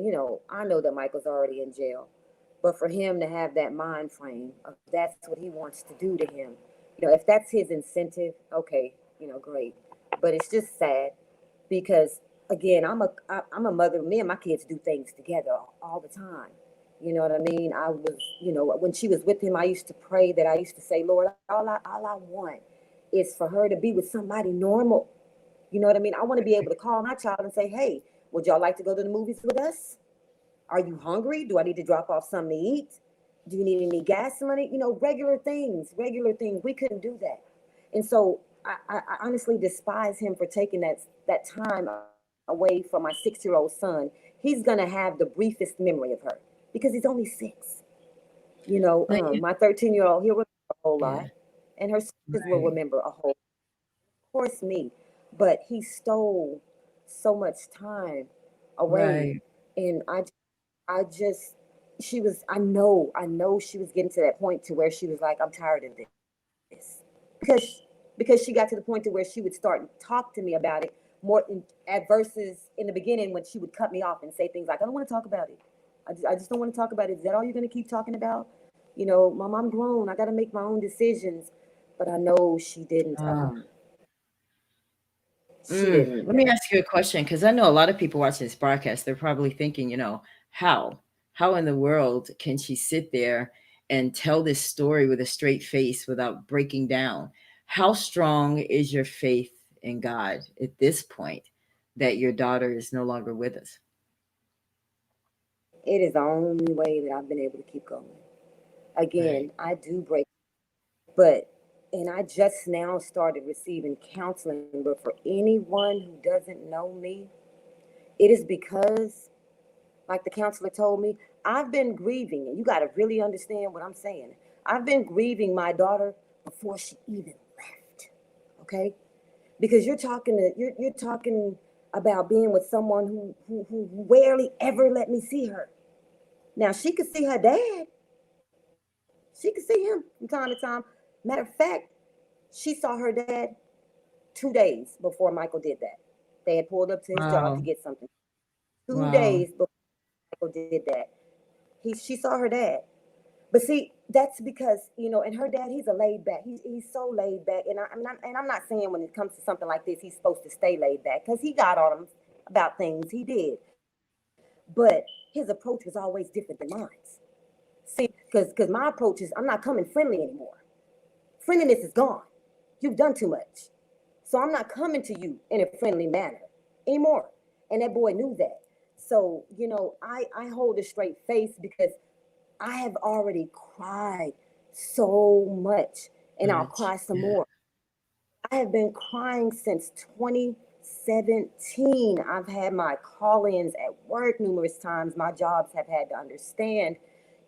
I know that Michael's already in jail, but for him to have that mind frame of that's what he wants to do to him, if that's his incentive, okay, great. But it's just sad because again, I'm a mother. Me and my kids do things together all the time. You know what I mean? I was, when she was with him, I used to pray that I used to say, Lord, all I want is for her to be with somebody normal. You know what I mean? I want to be able to call my child and say, hey, would y'all like to go to the movies with us? Are you hungry? Do I need to drop off something to eat? Do you need any gas money? Regular things, regular things. We couldn't do that. And so I honestly despise him for taking that time away from my 6-year-old son. He's going to have the briefest memory of her because he's only 6. No, My 13-year-old, he'll remember a whole yeah. lot, and her sisters will Right. remember a whole course me, but he stole so much time away, Right. and I just, I know she was getting to that point to where she was like, I'm tired of this, because she got to the point to where she would start and talk to me about it more at versus in the beginning when she would cut me off and say things like, I don't want to talk about it. I just don't want to talk about it. Is that all you're going to keep talking about? Mom, I'm grown. I got to make my own decisions. But I know she didn't. Oh, She didn't. Let me ask you a question because I know a lot of people watching this broadcast. They're probably thinking, how, how in the world can she sit there and tell this story with a straight face without breaking down? How strong is your faith in God at this point that your daughter is no longer with us? It is the only way that I've been able to keep going. Right. Again, I do break, but and I just now started receiving counseling. But for anyone who doesn't know me, it is because, like the counselor told me, I've been grieving, and you got to really understand what I'm saying. I've been grieving my daughter before she even left. Okay, because you're talking about being with someone who rarely ever let me see her. Now she could see her dad. She could see him from time to time. Matter of fact, she saw her dad 2 days before Michael did that. They had pulled up to his job to Wow. get something. Two Wow. days before Michael did that, she saw her dad. But see, that's because and her dad, he's a laid back. He's so laid back, and I'm not saying when it comes to something like this, he's supposed to stay laid back because he got on him about things he did. But his approach was always different than mine. See, because my approach is I'm not coming friendly anymore. Friendliness is gone. You've done too much. So I'm not coming to you in a friendly manner anymore. And that boy knew that. So, I hold a straight face because I have already cried so much and I'll Much. cry some Yeah. more. I have been crying since 2017. I've had my call ins at work numerous times. My jobs have had to understand,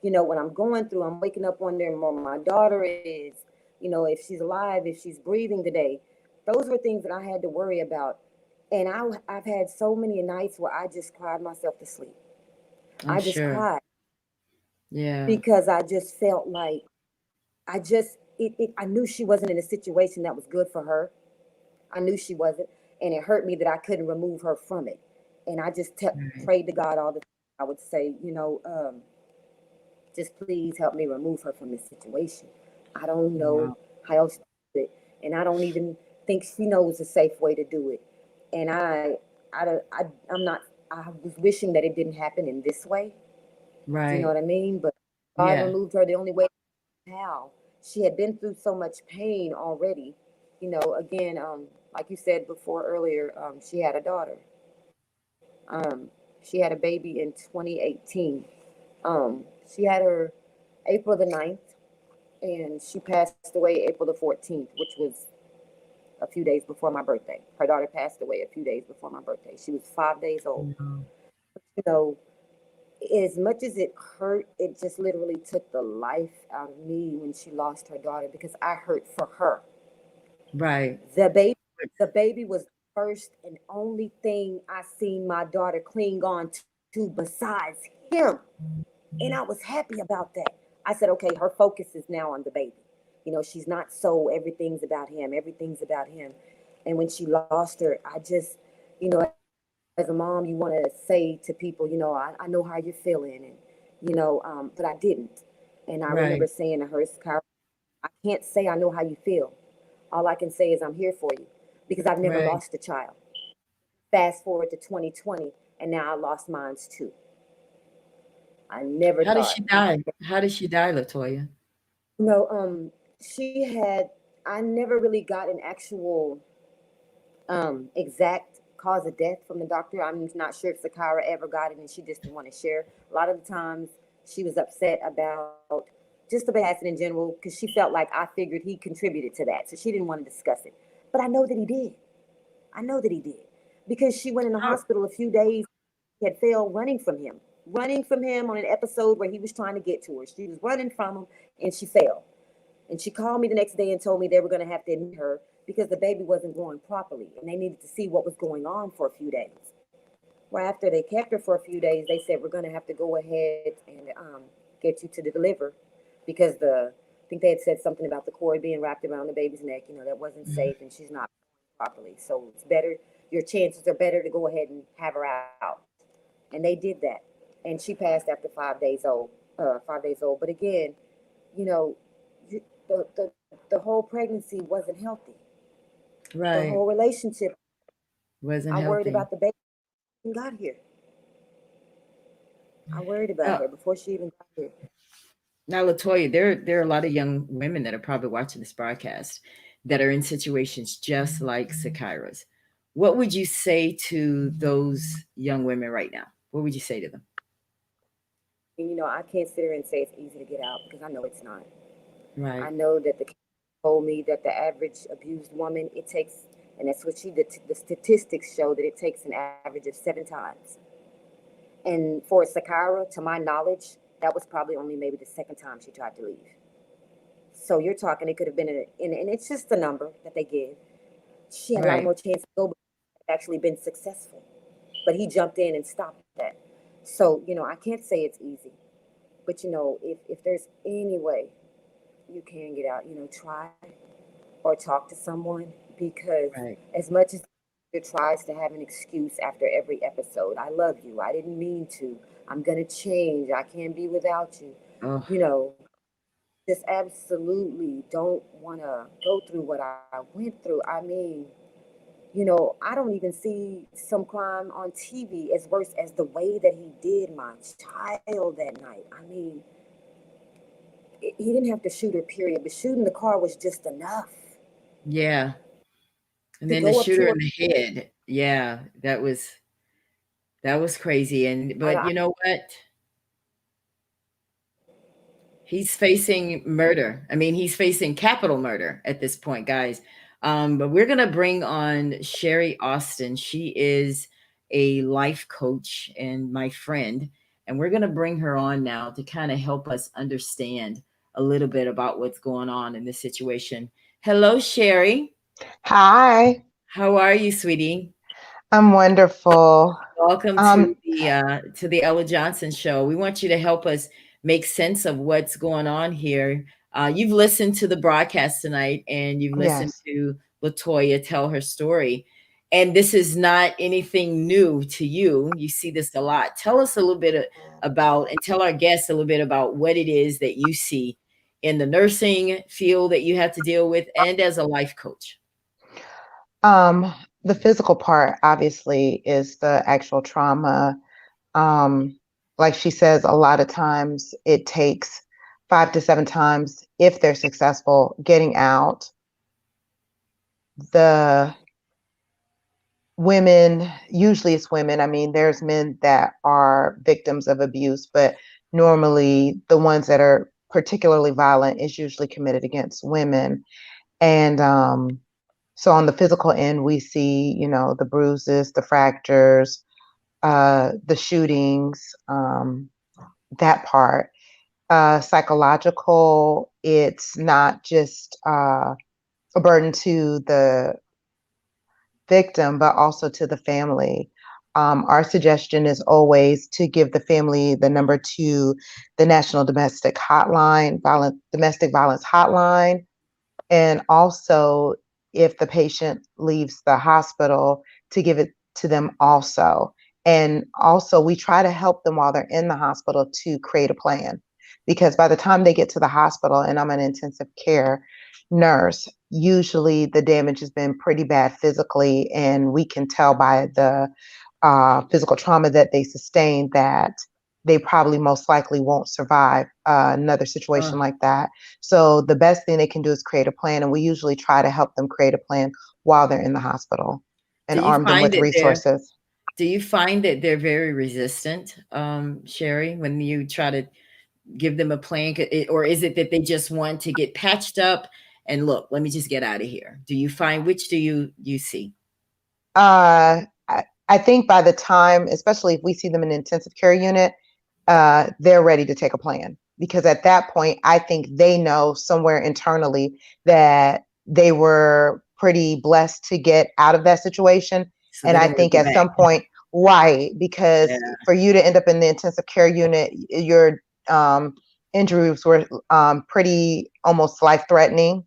what I'm going through. I'm waking up wondering where my daughter is, if she's alive, if she's breathing today. Those were things that I had to worry about. And I've had so many nights where I just cried myself to sleep. I'm I just sure. cried Yeah. because I just felt like I knew she wasn't in a situation that was good for her. I knew she wasn't, and it hurt me that I couldn't remove her from it. And I just Right. prayed to God all the time. I would say, just please help me remove her from this situation. I don't know Wow. how else to do it, and I don't even think she knows a safe way to do it. And I'm not. I was wishing that it didn't happen in this way. You know Right. what I mean? But God Yeah. removed her the only way. How she had been through so much pain already. Again, like you said before earlier, she had a daughter. She had a baby in 2018. She had her April the 9th, and she passed away April the 14th, which was a few days before my birthday. Her daughter passed away a few days before my birthday. She was 5 days old. Wow. You know, as much as it hurt, it just literally took the life out of me when she lost her daughter because I hurt for her. Right. The baby, the baby was the first and only thing I seen my daughter cling on to besides him. And I was happy about that. I said, okay, her focus is now on the baby. She's not so everything's about him. Everything's about him. And when she lost her, I just, as a mom, you want to say to people, I know how you're feeling. But I didn't. And I remember Right. saying to her, Sky, I can't say I know how you feel. All I can say is I'm here for you because I've never Right. lost a child. Fast forward to 2020, and now I lost mine too. I never How did thought. she die? How did she die, Latoya? No, she had. I never really got an actual exact cause of death from the doctor. I'm not sure if Sakara ever got it, and she just didn't want to share. A lot of the times, she was upset about just about accident in general because she felt like I figured he contributed to that, so she didn't want to discuss it. But I know that he did. I know that he did because she went in the How, hospital a few days. He had failed running from him on an episode where he was trying to get to her. She was running from him and she fell. And she called me the next day and told me they were going to have to admit her because the baby wasn't growing properly and they needed to see what was going on for a few days. Well, after they kept her for a few days, they said, we're going to have to go ahead and get you to deliver because I think they had said something about the cord being wrapped around the baby's neck, that wasn't safe and she's not properly. So it's better, your chances are better to go ahead and have her out. And they did that. And she passed after 5 days old, 5 days old. But again, you know, the whole pregnancy wasn't healthy. The whole right. relationship. Wasn't I worried healthy. about the baby when got here. I worried about Uh, her before she even got here. Now, Latoya, there are a lot of young women that are probably watching this broadcast that are in situations just like Sakira's. What would you say to those young women right now? What would you say to them? And I can't sit here and say it's easy to get out because I know it's not. Right, I know that the told me that the average abused woman, it takes, and that's what the statistics show that it takes an average of 7 times. And for Sakara, to my knowledge, that was probably only maybe the second time she tried to leave. So you're talking, it could have been and it's just a number that they give. She had a lot right. more chance to go, but actually been successful. But he jumped in and stopped that. So, I can't say it's easy. But, if there's any way you can get out, try or talk to someone because Right. as much as it tries to have an excuse after every episode, I love you, I didn't mean to, I'm going to change, I can't be without you, Oh, you know, just absolutely don't want to go through what I went through. I mean, I don't even see some crime on TV as worse as the way that he did my child that night. I mean, he didn't have to shoot her, period, but shooting the car was just enough yeah. And to then the go up shooter to in her. the head. Yeah, that was crazy. And I, but you know what? He's facing murder. I mean, he's facing capital murder at this point, guys. But we're gonna bring on Sherry Austin. She is a life coach and my friend, and we're gonna bring her on now to kind of help us understand a little bit about what's going on in this situation. Hello, Sherry. Hi, How are you, sweetie? I'm wonderful. Welcome Um, to the Ella Johnson Show. We want you to help us make sense of what's going on here. You've listened to the broadcast tonight, and you've listened yes. to Latoya tell her story. And this is not anything new to you. You see this a lot. Tell us a little bit about, and tell our guests a little bit about what it is that you see in the nursing field that you have to deal with, and as a life coach. Um, the physical part obviously is the actual trauma. Um, like she says, a lot of times it takes 5 to 7 times if they're successful getting out. The women, usually it's women. I mean, there's men that are victims of abuse, but normally the ones that are particularly violent is usually committed against women. And so on the physical end, we see, the bruises, the fractures, the shootings, that part. Psychological, it's not just a burden to the victim, but also to the family. Our suggestion is always to give the family the number to the National Domestic Violence Hotline. And also, if the patient leaves the hospital, to give it to them also. And also, we try to help them while they're in the hospital to create a plan. Because by the time they get to the hospital, and I'm an intensive care nurse, usually the damage has been pretty bad physically, and we can tell by the physical trauma that they sustained that they probably most likely won't survive another situation Oh, like that. So the best thing they can do is create a plan, and we usually try to help them create a plan while they're in the hospital do and you arm them find with that they're resources. Do you find that they're very resistant, Sherry, when you try to give them a plan, or is it that they just want to get patched up and look, let me just get out of here? Do you find which do you see? I think by the time, especially if we see them in an intensive care unit, they're ready to take a plan, because at that point, I think they know somewhere internally that they were pretty blessed to get out of that situation. So And they I don't want think to go at back. some point, right, because Yeah. for you to end up in the intensive care unit, your injuries were pretty almost life threatening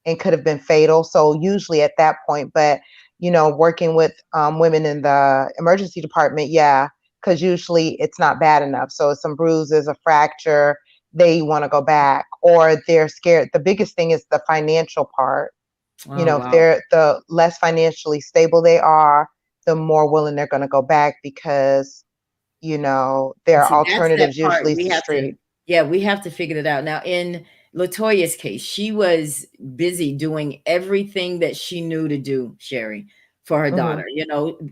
and could have been fatal. So usually at that point, but working with women in the emergency department, yeah, because usually it's not bad enough. So some bruises, a fracture, they want to go back, or they're scared. The biggest thing is the financial part. Oh If wow. they're the less financially stable they are, the more willing they're going to go back because, their See, that's that alternatives part usually is we the have to, street. yeah, we have to figure it out. Now, in Latoya's case, she was busy doing everything that she knew to do, Sherry, for her Hmm. daughter.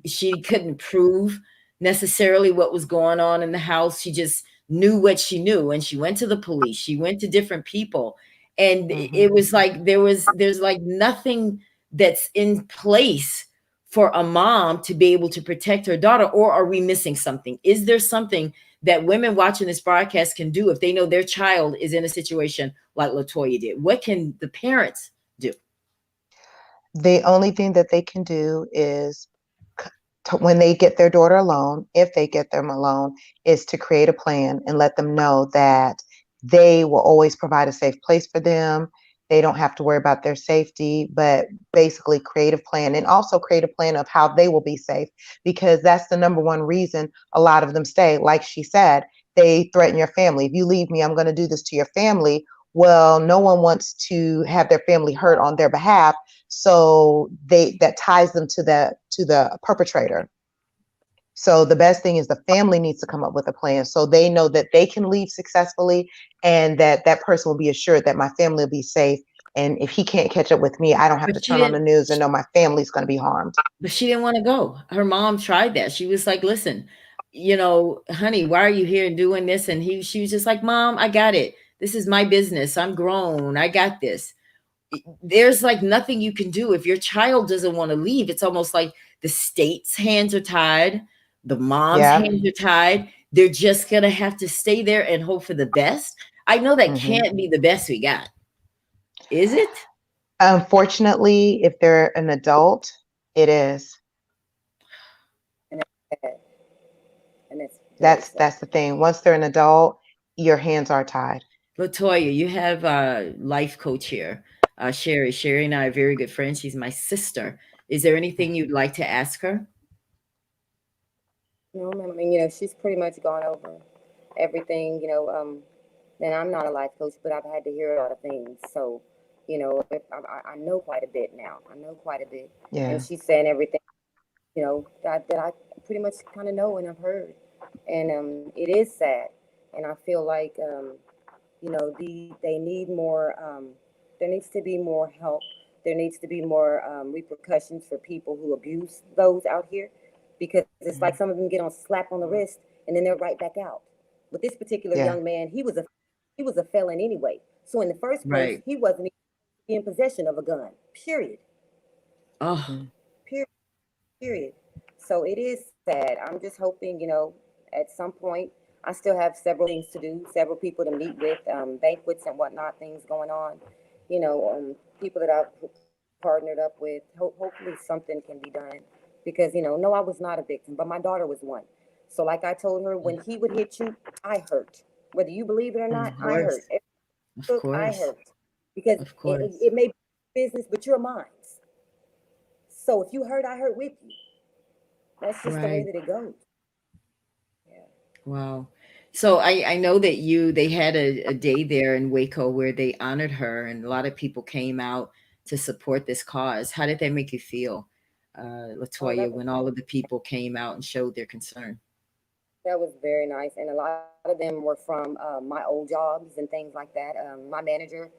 She couldn't prove necessarily what was going on in the house. She just knew what she knew, and she went to the police. She went to different people, and Hmm. it was like there's like nothing that's in place for a mom to be able to protect her daughter. Or are we missing something? Is there something that women watching this broadcast can do if they know their child is in a situation like Latoya did? What can the parents do? The only thing that they can do is when they get their daughter alone, if they get them alone, is to create a plan and let them know that they will always provide a safe place for them. They don't have to worry about their safety, but basically create a plan, and also create a plan of how they will be safe, because that's the number one reason a lot of them stay. Like she said, they threaten your family. If you leave me, I'm going to do this to your family. Well, no one wants to have their family hurt on their behalf, so that ties them to the perpetrator. So the best thing is the family needs to come up with a plan so they know that they can leave successfully, and that person will be assured that my family will be safe. And if he can't catch up with me, I don't have But to she turn on the didn't. news and know my family's going to be harmed. But she didn't want to go. Her mom tried that. She was like, "Listen, honey, why are you here doing this?" And she was just like, "Mom, I got it. This is my business. I'm grown. I got this." There's like nothing you can do if your child doesn't want to leave. It's almost like the state's hands are tied, the mom's Yeah. hands are tied. They're just gonna have to stay there and hope for the best. I know that Hmm. can't be the best we got, is it? Unfortunately, if they're an adult, it is. And it's sad. And it's very That's sad. the thing. Once they're an adult, your hands are tied. Latoya, you have a life coach here. Sherry. Sherry and I are very good friends. She's my sister. Is there anything you'd like to ask her? No, ma'am. I mean, she's pretty much gone over everything, and I'm not a life coach, but I've had to hear a lot of things. So, if I know quite a bit now. I know quite a bit. And Yeah. she's saying everything, that I pretty much kind of know and I've heard. And it is sad. And I feel like, they need more, there needs to be more help. There needs to be more repercussions for people who abuse those out here, because it's like Mhm. some of them get on slap on the wrist and then they're right back out. With this particular Yeah. young man, he was a felon anyway. So in the first place, Right. he wasn't even in possession of a gun. Period. Oh, Mhm. Period. Period. So it is sad. I'm just hoping, at some point, I still have several things to do, several people to meet with, banquets and whatnot, things going on, people that I've partnered up with. Hopefully something can be done, because, no, I was not a victim, but my daughter was one. So like I told her, when he would hit you, I hurt. Whether you believe it or of not, I hurt. course. Of Look, I course. hurt. Because Of it, course. it may be business, but you're mine. So if you hurt, I hurt with you. That's just the way Right. that it goes. Yeah. Wow. So I know that they had a day there in Waco where they honored her, and a lot of people came out to support this cause. How did that make you feel, Oh, Latoya, when all of the people came out and showed their concern? that was very nice, and a lot of them were from my old jobs and things like that. My manager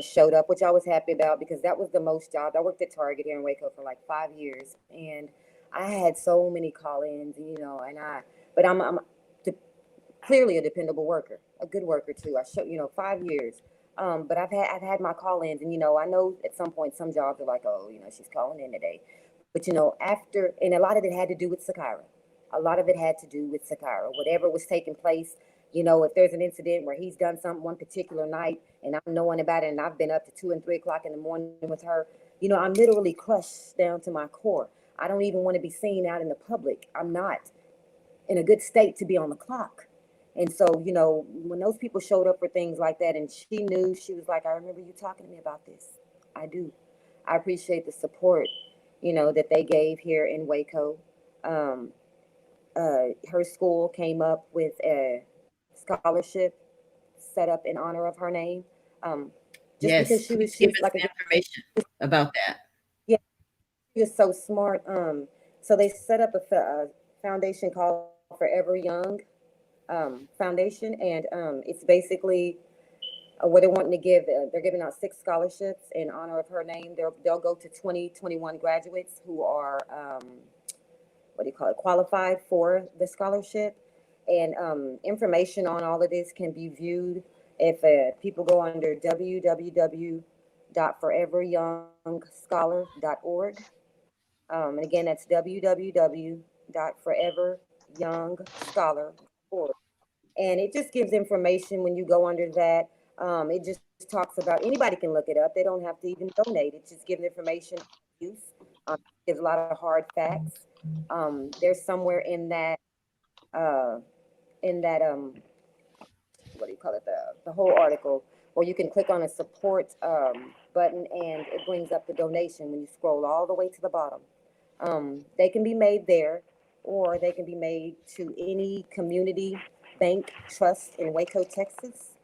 showed up, which I was happy about, because that was the most jobs. I worked at Target here in Waco for like 5 years, and I had so many call-ins, but I'm clearly a dependable worker, a good worker too. I show, 5 years. But I've had my call-ins, and I know at some point some jobs are like, oh, she's calling in today. But after, and a lot of it had to do with Sakara. A lot of it had to do with Sakara. Whatever was taking place, if there's an incident where he's done something one particular night and I'm knowing about it, and I've been up to 2 and 3 o'clock in the morning with her, I'm literally crushed down to my core. I don't even want to be seen out in the public. I'm not in a good state to be on the clock. And so, when those people showed up for things like that, and she knew, she was like, I remember you talking to me about this. I do. I appreciate the support, that they gave here in Waco. Um, Her school came up with a scholarship set up in honor of her name. Um, just because Yes, she was, please she give was us like the information about that. yeah, she was so smart. So they set up a foundation called Forever Young Foundation, and it's basically what they're wanting to give. They're giving out 6 scholarships in honor of her name. They'll go to 2021 graduates who are what do you call it, qualified for the scholarship. And information on all of this can be viewed if people go under www.foreveryoungscholar.org. And again, that's www.foreveryoungscholar.org. And it just gives information when you go under that. It just talks about, anybody can look it up. They don't have to even donate. It's just giving information on use. Gives a lot of hard facts. There's somewhere uh, in that what do you call it, the whole article, or you can click on a support button and it brings up the donation when you scroll all the way to the bottom. They can be made there, or they can be made to any community bank trust in Waco, Texas.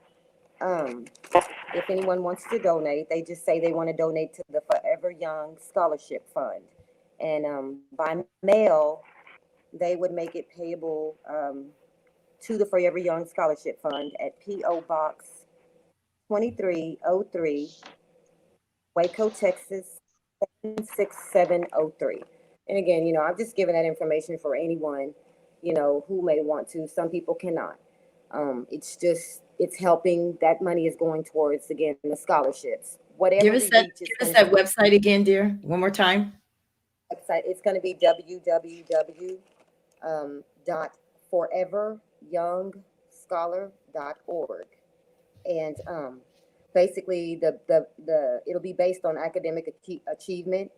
Um, if anyone wants to donate, they just say they want to donate to the Forever Young Scholarship Fund. And by mail, they would make it payable to the Forever Young Scholarship Fund at P.O. Box 2303, Waco, Texas 76703. And again, I've just given that information for anyone, who may want to. Some people cannot. It's helping. That money is going towards, again, the scholarships. Whatever we reach is Give us going to that website again, dear. One more time. be website. It's going to be www dot foreveryoungscholar.org. And basically the it'll be based on academic achievement,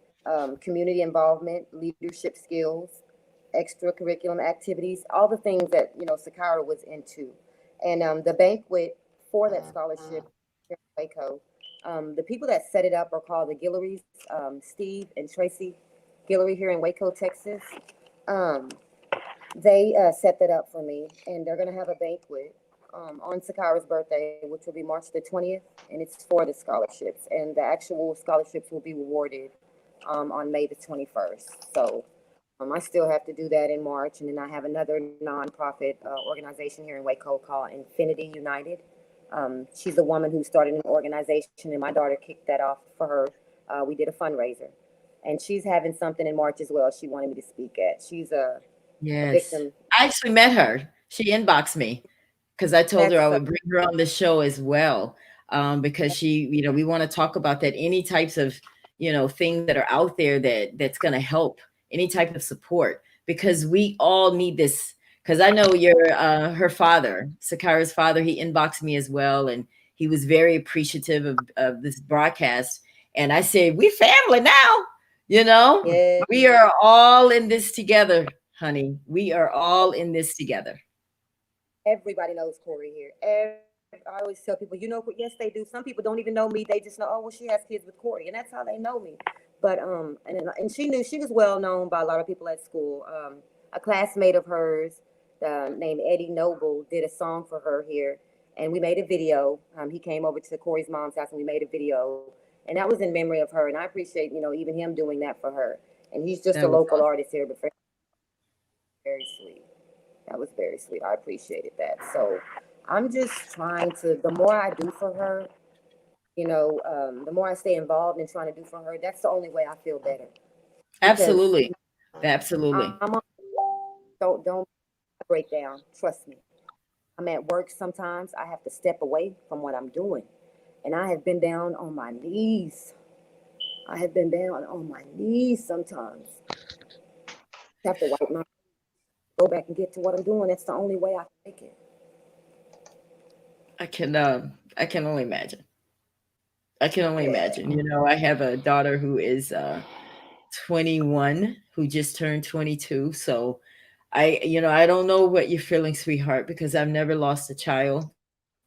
community involvement, leadership skills, extracurriculum activities, all the things that Sakrya was into. And the banquet for that scholarship here in Waco, the people that set it up are called the Guillerys, Steve and Tracy Guillery here in Waco, Texas. Um, they set that up for me, and they're going to have a banquet on Sakrya's birthday, which will be March the 20th, and it's for the scholarships. And the actual scholarships will be awarded on May the 21st. So I still have to do that in March, and then I have another nonprofit organization here in Waco called Infinity United. She's a woman who started an organization, and my daughter kicked that off for her. We did a fundraiser, and she's having something in March as well. She wanted me to speak at. She's a Yes. victim. I actually met her. She inboxed me because I told her I That's would bring her on the show as well. Because we want to talk about that. Any types of, things that are out there that's going to help, any type of support, because we all need this. Because I know her father, Sakrya's father, he inboxed me as well. And he was very appreciative of this broadcast. And I said, we family now, yeah. we are all in this together, honey. We are all in this together. Everybody knows Corey here. I always tell people, yes, they do. Some people don't even know me. They just know, oh, well, she has kids with Corey, and that's how they know me. But and she knew, she was well known by a lot of people at school. A classmate of hers named Eddie Noble did a song for her here, and we made a video. He came over to Corey's mom's house, and we made a video, and that was in memory of her. And I appreciate, even him doing that for her. And he's just a That was local artist here, but very sweet. That was very sweet. I appreciated that. So I'm just trying to, the more I do for her, the more I stay involved in trying to do for her, that's the only way I feel better. Because absolutely, absolutely. I'm on, don't break down. Trust me. I'm at work sometimes. I have to step away from what I'm doing. And I have been down on my knees. I have been down on my knees sometimes. I have to wipe my, go back and get to what I'm doing. That's the only way I can make it. I can only imagine. I can only Yeah. imagine. I have a daughter who is 21, who just turned 22. So I don't know what you're feeling, sweetheart, because I've never lost a child.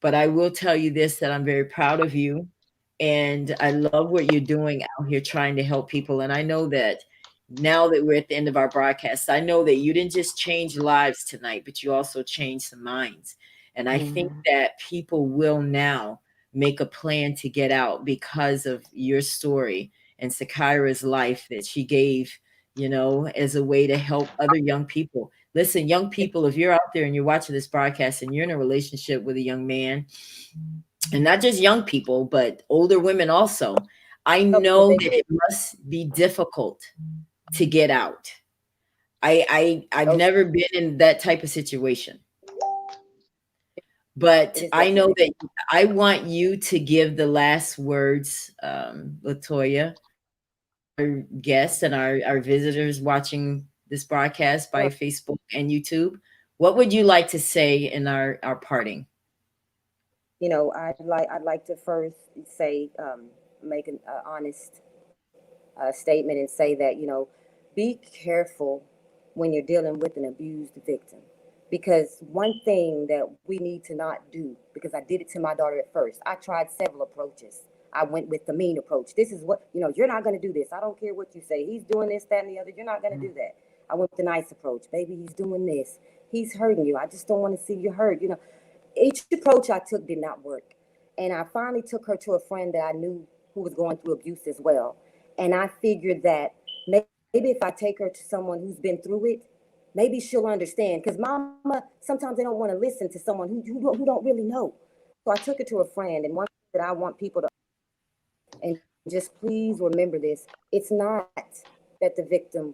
But I will tell you this, that I'm very proud of you. And I love what you're doing out here trying to help people. And I know that now that we're at the end of our broadcast, I know that you didn't just change lives tonight, but you also changed some minds. And I think that people will now make a plan to get out because of your story and Sakrya's life that she gave, as a way to help other young people. Listen, young people, if you're out there and you're watching this broadcast and you're in a relationship with a young man, and not just young people, but older women also, I Couple, know they that it must be difficult to get out. I've oh, never been in that type of situation, it but is I know definitely that I want you to give the last words, Latoya, our guests and our visitors watching this broadcast by sure. Facebook and YouTube. What would you like to say in our parting? I'd like to first say, make an honest statement and say that, be careful when you're dealing with an abused victim. Because one thing that we need to not do, because I did it to my daughter at first, I tried several approaches. I went with the mean approach. This is what, you're not going to do this. I don't care what you say. He's doing this, that, and the other. You're not going to do that. I went with the nice approach. Baby, he's doing this. He's hurting you. I just don't want to see you hurt. Each approach I took did not work. And I finally took her to a friend that I knew who was going through abuse as well. And I figured that maybe if I take her to someone who's been through it, maybe she'll understand. Because mama, sometimes they don't want to listen to someone who don't really know. So I took her to a friend. And one thing that I want people to, and just please remember this, it's not that the victim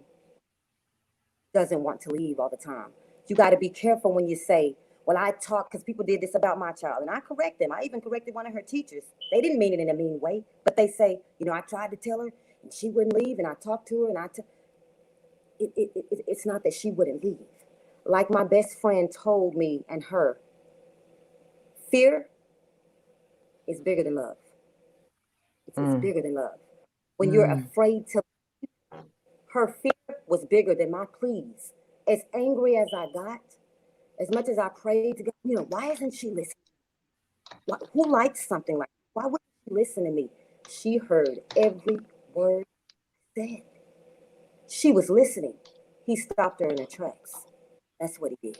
doesn't want to leave all the time. You got to be careful when you say, well, I talk, because people did this about my child, and I correct them. I even corrected one of her teachers. They didn't mean it in a mean way, but they say, I tried to tell her, and she wouldn't leave, and I talked to her, and it's not that she wouldn't leave. Like my best friend told me and her, fear is bigger than love. It's Mm. bigger than love. When you're Mm, afraid to, her fear was bigger than my pleas. As angry as I got, as much as I prayed to God, why isn't she listening? Who likes something like that? Why wouldn't she listen to me? She heard every word said. She was listening. He stopped her in her tracks. That's what he did.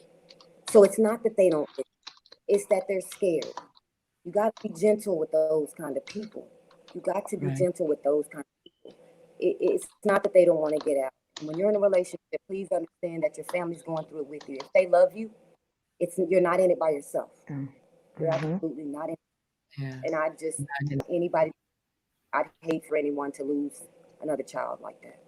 So it's not that they don't listen. It's that they're scared. You got to be gentle with those kind of people. You got to be right. gentle with those kind of people. It's not that they don't want to get out. When you're in a relationship, please understand that your family's going through it with you. If they love you, you're not in it by yourself. Mm. You're Mhm. absolutely not in it. Yeah. And anybody, I'd hate for anyone to lose another child like that.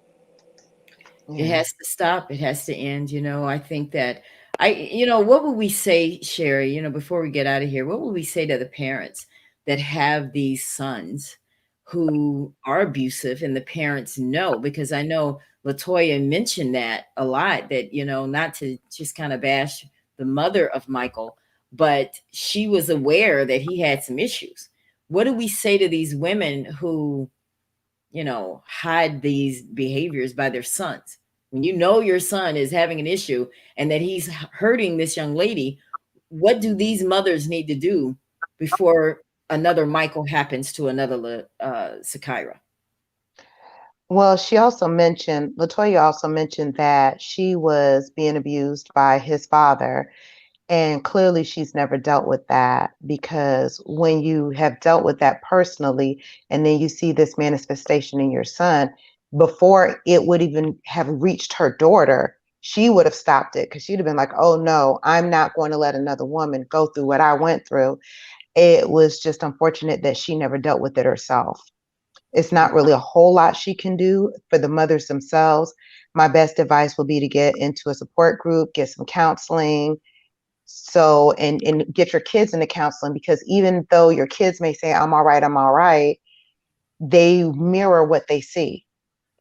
It Yeah. has to stop. It has to end. I think that what would we say, Sherry, before we get out of here, what would we say to the parents that have these sons who are abusive and the parents know? Because I know Latoya mentioned that a lot, that, not to just kind of bash the mother of Michael, but she was aware that he had some issues. What do we say to these women who, hide these behaviors by their sons? When you know your son is having an issue and that he's hurting this young lady, what do these mothers need to do before another Michael happens to another Sakrya? Well, Latoya also mentioned that she was being abused by his father. And clearly, she's never dealt with that, because when you have dealt with that personally, and then you see this manifestation in your son, before it would even have reached her daughter, she would have stopped it, because she'd have been like, oh no, I'm not going to let another woman go through what I went through. It was just unfortunate that she never dealt with it herself. It's not really a whole lot she can do for the mothers themselves. My best advice would be to get into a support group, get some counseling, and get your kids into counseling, because even though your kids may say, I'm all right, they mirror what they see.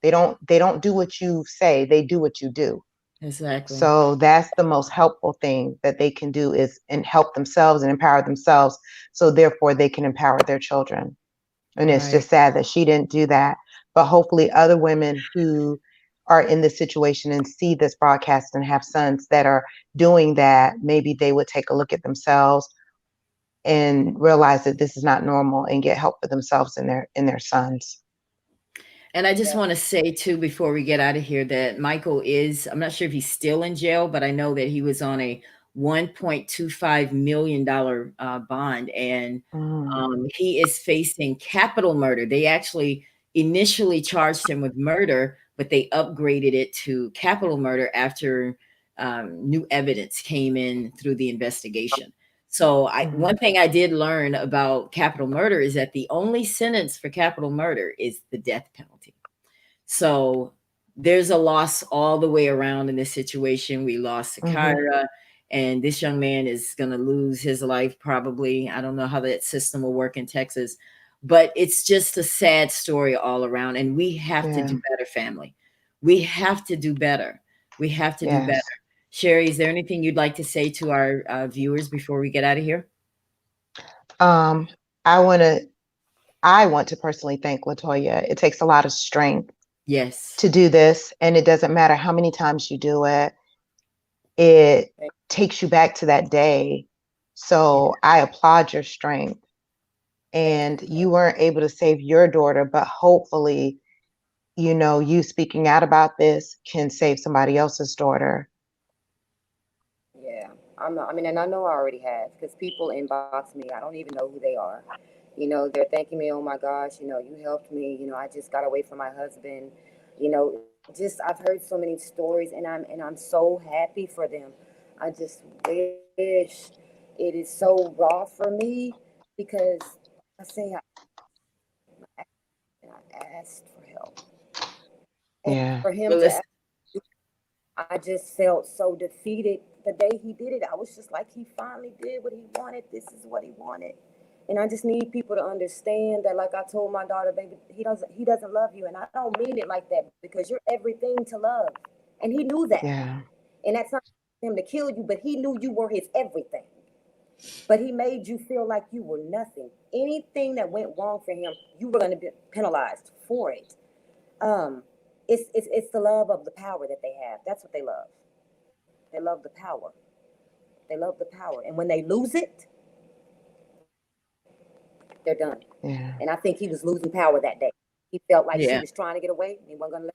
They don't do what you say, they do what you do. Exactly. So that's the most helpful thing that they can do, is and help themselves and empower themselves, so therefore they can empower their children. And it's Right. just sad that she didn't do that. But hopefully other women who are in this situation and see this broadcast and have sons that are doing that, maybe they would take a look at themselves and realize that this is not normal, and get help for themselves and their sons. And I just Yeah. want to say too, before we get out of here, that Michael is, I'm not sure if he's still in jail, but I know that he was on a $1.25 million bond, and Mm. he is facing capital murder. They actually initially charged him with murder, but they upgraded it to capital murder after new evidence came in through the investigation. So Mhm. one thing I did learn about capital murder is that the only sentence for capital murder is the death penalty. So there's a loss all the way around in this situation. We lost Mhm. Sakrya, and this young man is going to lose his life probably. I don't know how that system will work in Texas, but it's just a sad story all around. And we have to Yeah. do better, family. We have to do better. We have to do better. Yes. Sherry, is there anything you'd like to say to our viewers before we get out of here? Um, I want to I want to personally thank Latoya. It takes a lot of strength Yes. to do this, and it doesn't matter how many times you do it. It takes you back to that day. Yeah. So I applaud your strength. Thank And you. you weren't able to save your daughter, but hopefully, you speaking out about this can save somebody else's daughter. Yeah, I mean, and I know I already have because people inbox me. I don't even know who they are. They're thanking me. Oh my gosh, you helped me. I just got away from my husband. Just I've heard so many stories, and I'm so happy for them. I just wish it is so raw for me because I say I asked for help, and Yeah. for him Well, to listen. I just felt so defeated the day he did it. I was just like, he finally did what he wanted. This is what he wanted. And I just need people to understand that, like I told my daughter, baby, he doesn't love you. And I don't mean it like that because you're everything to love. And he knew that. Yeah. And that's not him to kill you, but he knew you were his everything. But he made you feel like you were nothing. Anything that went wrong for him, you were going to be penalized for it. Um, it's the love of the power that they have. That's what they love. They love the power. They love the power. And when they lose it, they're done. And I Yeah. think he was losing power that day. He felt like she was Yeah. trying to get away and he wasn't going to let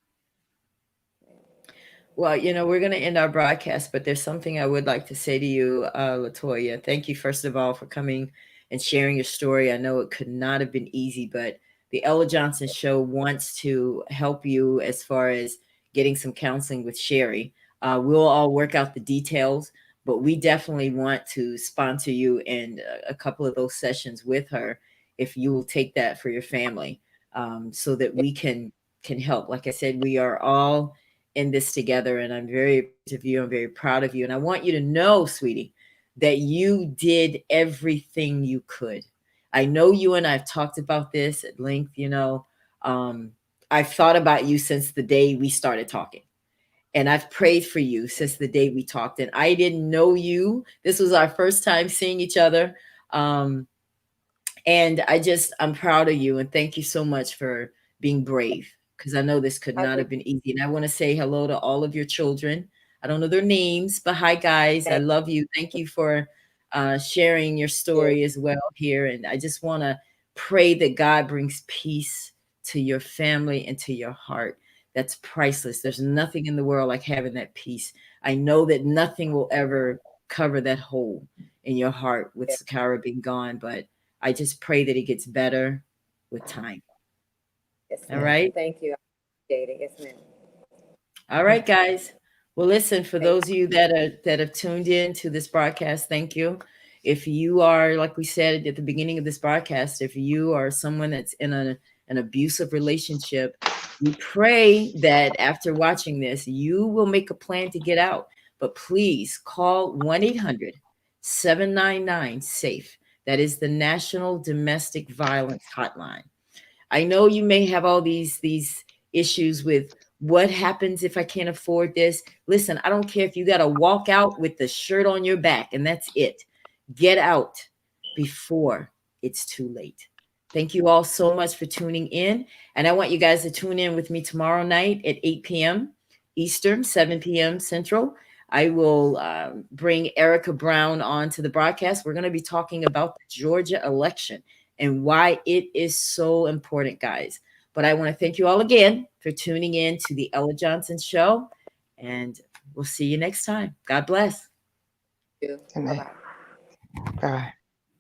Well, we're going to end our broadcast, but there's something I would like to say to you, Latoya. Thank you, first of all, for coming and sharing your story. I know it could not have been easy, but the Ella Johnson Show wants to help you as far as getting some counseling with Sherry. We'll all work out the details, but we definitely want to sponsor you in a couple of those sessions with her if you will take that for your family, so that we can help. Like I said, we are all in this together, and I'm very appreciative of you. I'm very proud of you, and I want you to know, sweetie, that you did everything you could. I know you and I've talked about this at length. Um, I've thought about you since the day we started talking, and I've prayed for you since the day we talked. And I didn't know you. This was our first time seeing each other. Um, and I'm proud of you and thank you so much for being brave, because I know this could I not have appreciate been easy. And I want to say hello to all of your children. I don't know their names, but hi, guys. I that. love you. Thank you for sharing your Yeah. story as well here. And I just want to pray that God brings peace to your family and to your heart. That's priceless. There's nothing in the world like having that peace. I know that nothing will ever cover that hole in your heart with Yeah. Sakara being gone, but I just pray that it gets better with time. Yes, All ma'am. Yeah. right. Thank you. I appreciate it. Yes, ma'am. All right, guys. Well, listen, for Thank those of you that have tuned in to this broadcast, thank you. If you are, like we said at the beginning of this broadcast, if you are someone that's in an abusive relationship, we pray that after watching this, you will make a plan to get out. But please call 1-800-799-SAFE. That is the National Domestic Violence Hotline. I know you may have all these issues with what happens if I can't afford this. Listen, I don't care if you got to walk out with the shirt on your back and that's it. Get out before it's too late. Thank you all so much for tuning in. And I want you guys to tune in with me tomorrow night at 8 p.m. Eastern, 7 p.m. Central. I will bring Erica Brown on to the broadcast. We're going to be talking about the Georgia election and why it is so important, guys. But I want to thank you all again for tuning in to the Ella Johnson Show, and we'll see you next time. God bless. you. Good Bye night. bye. Bye.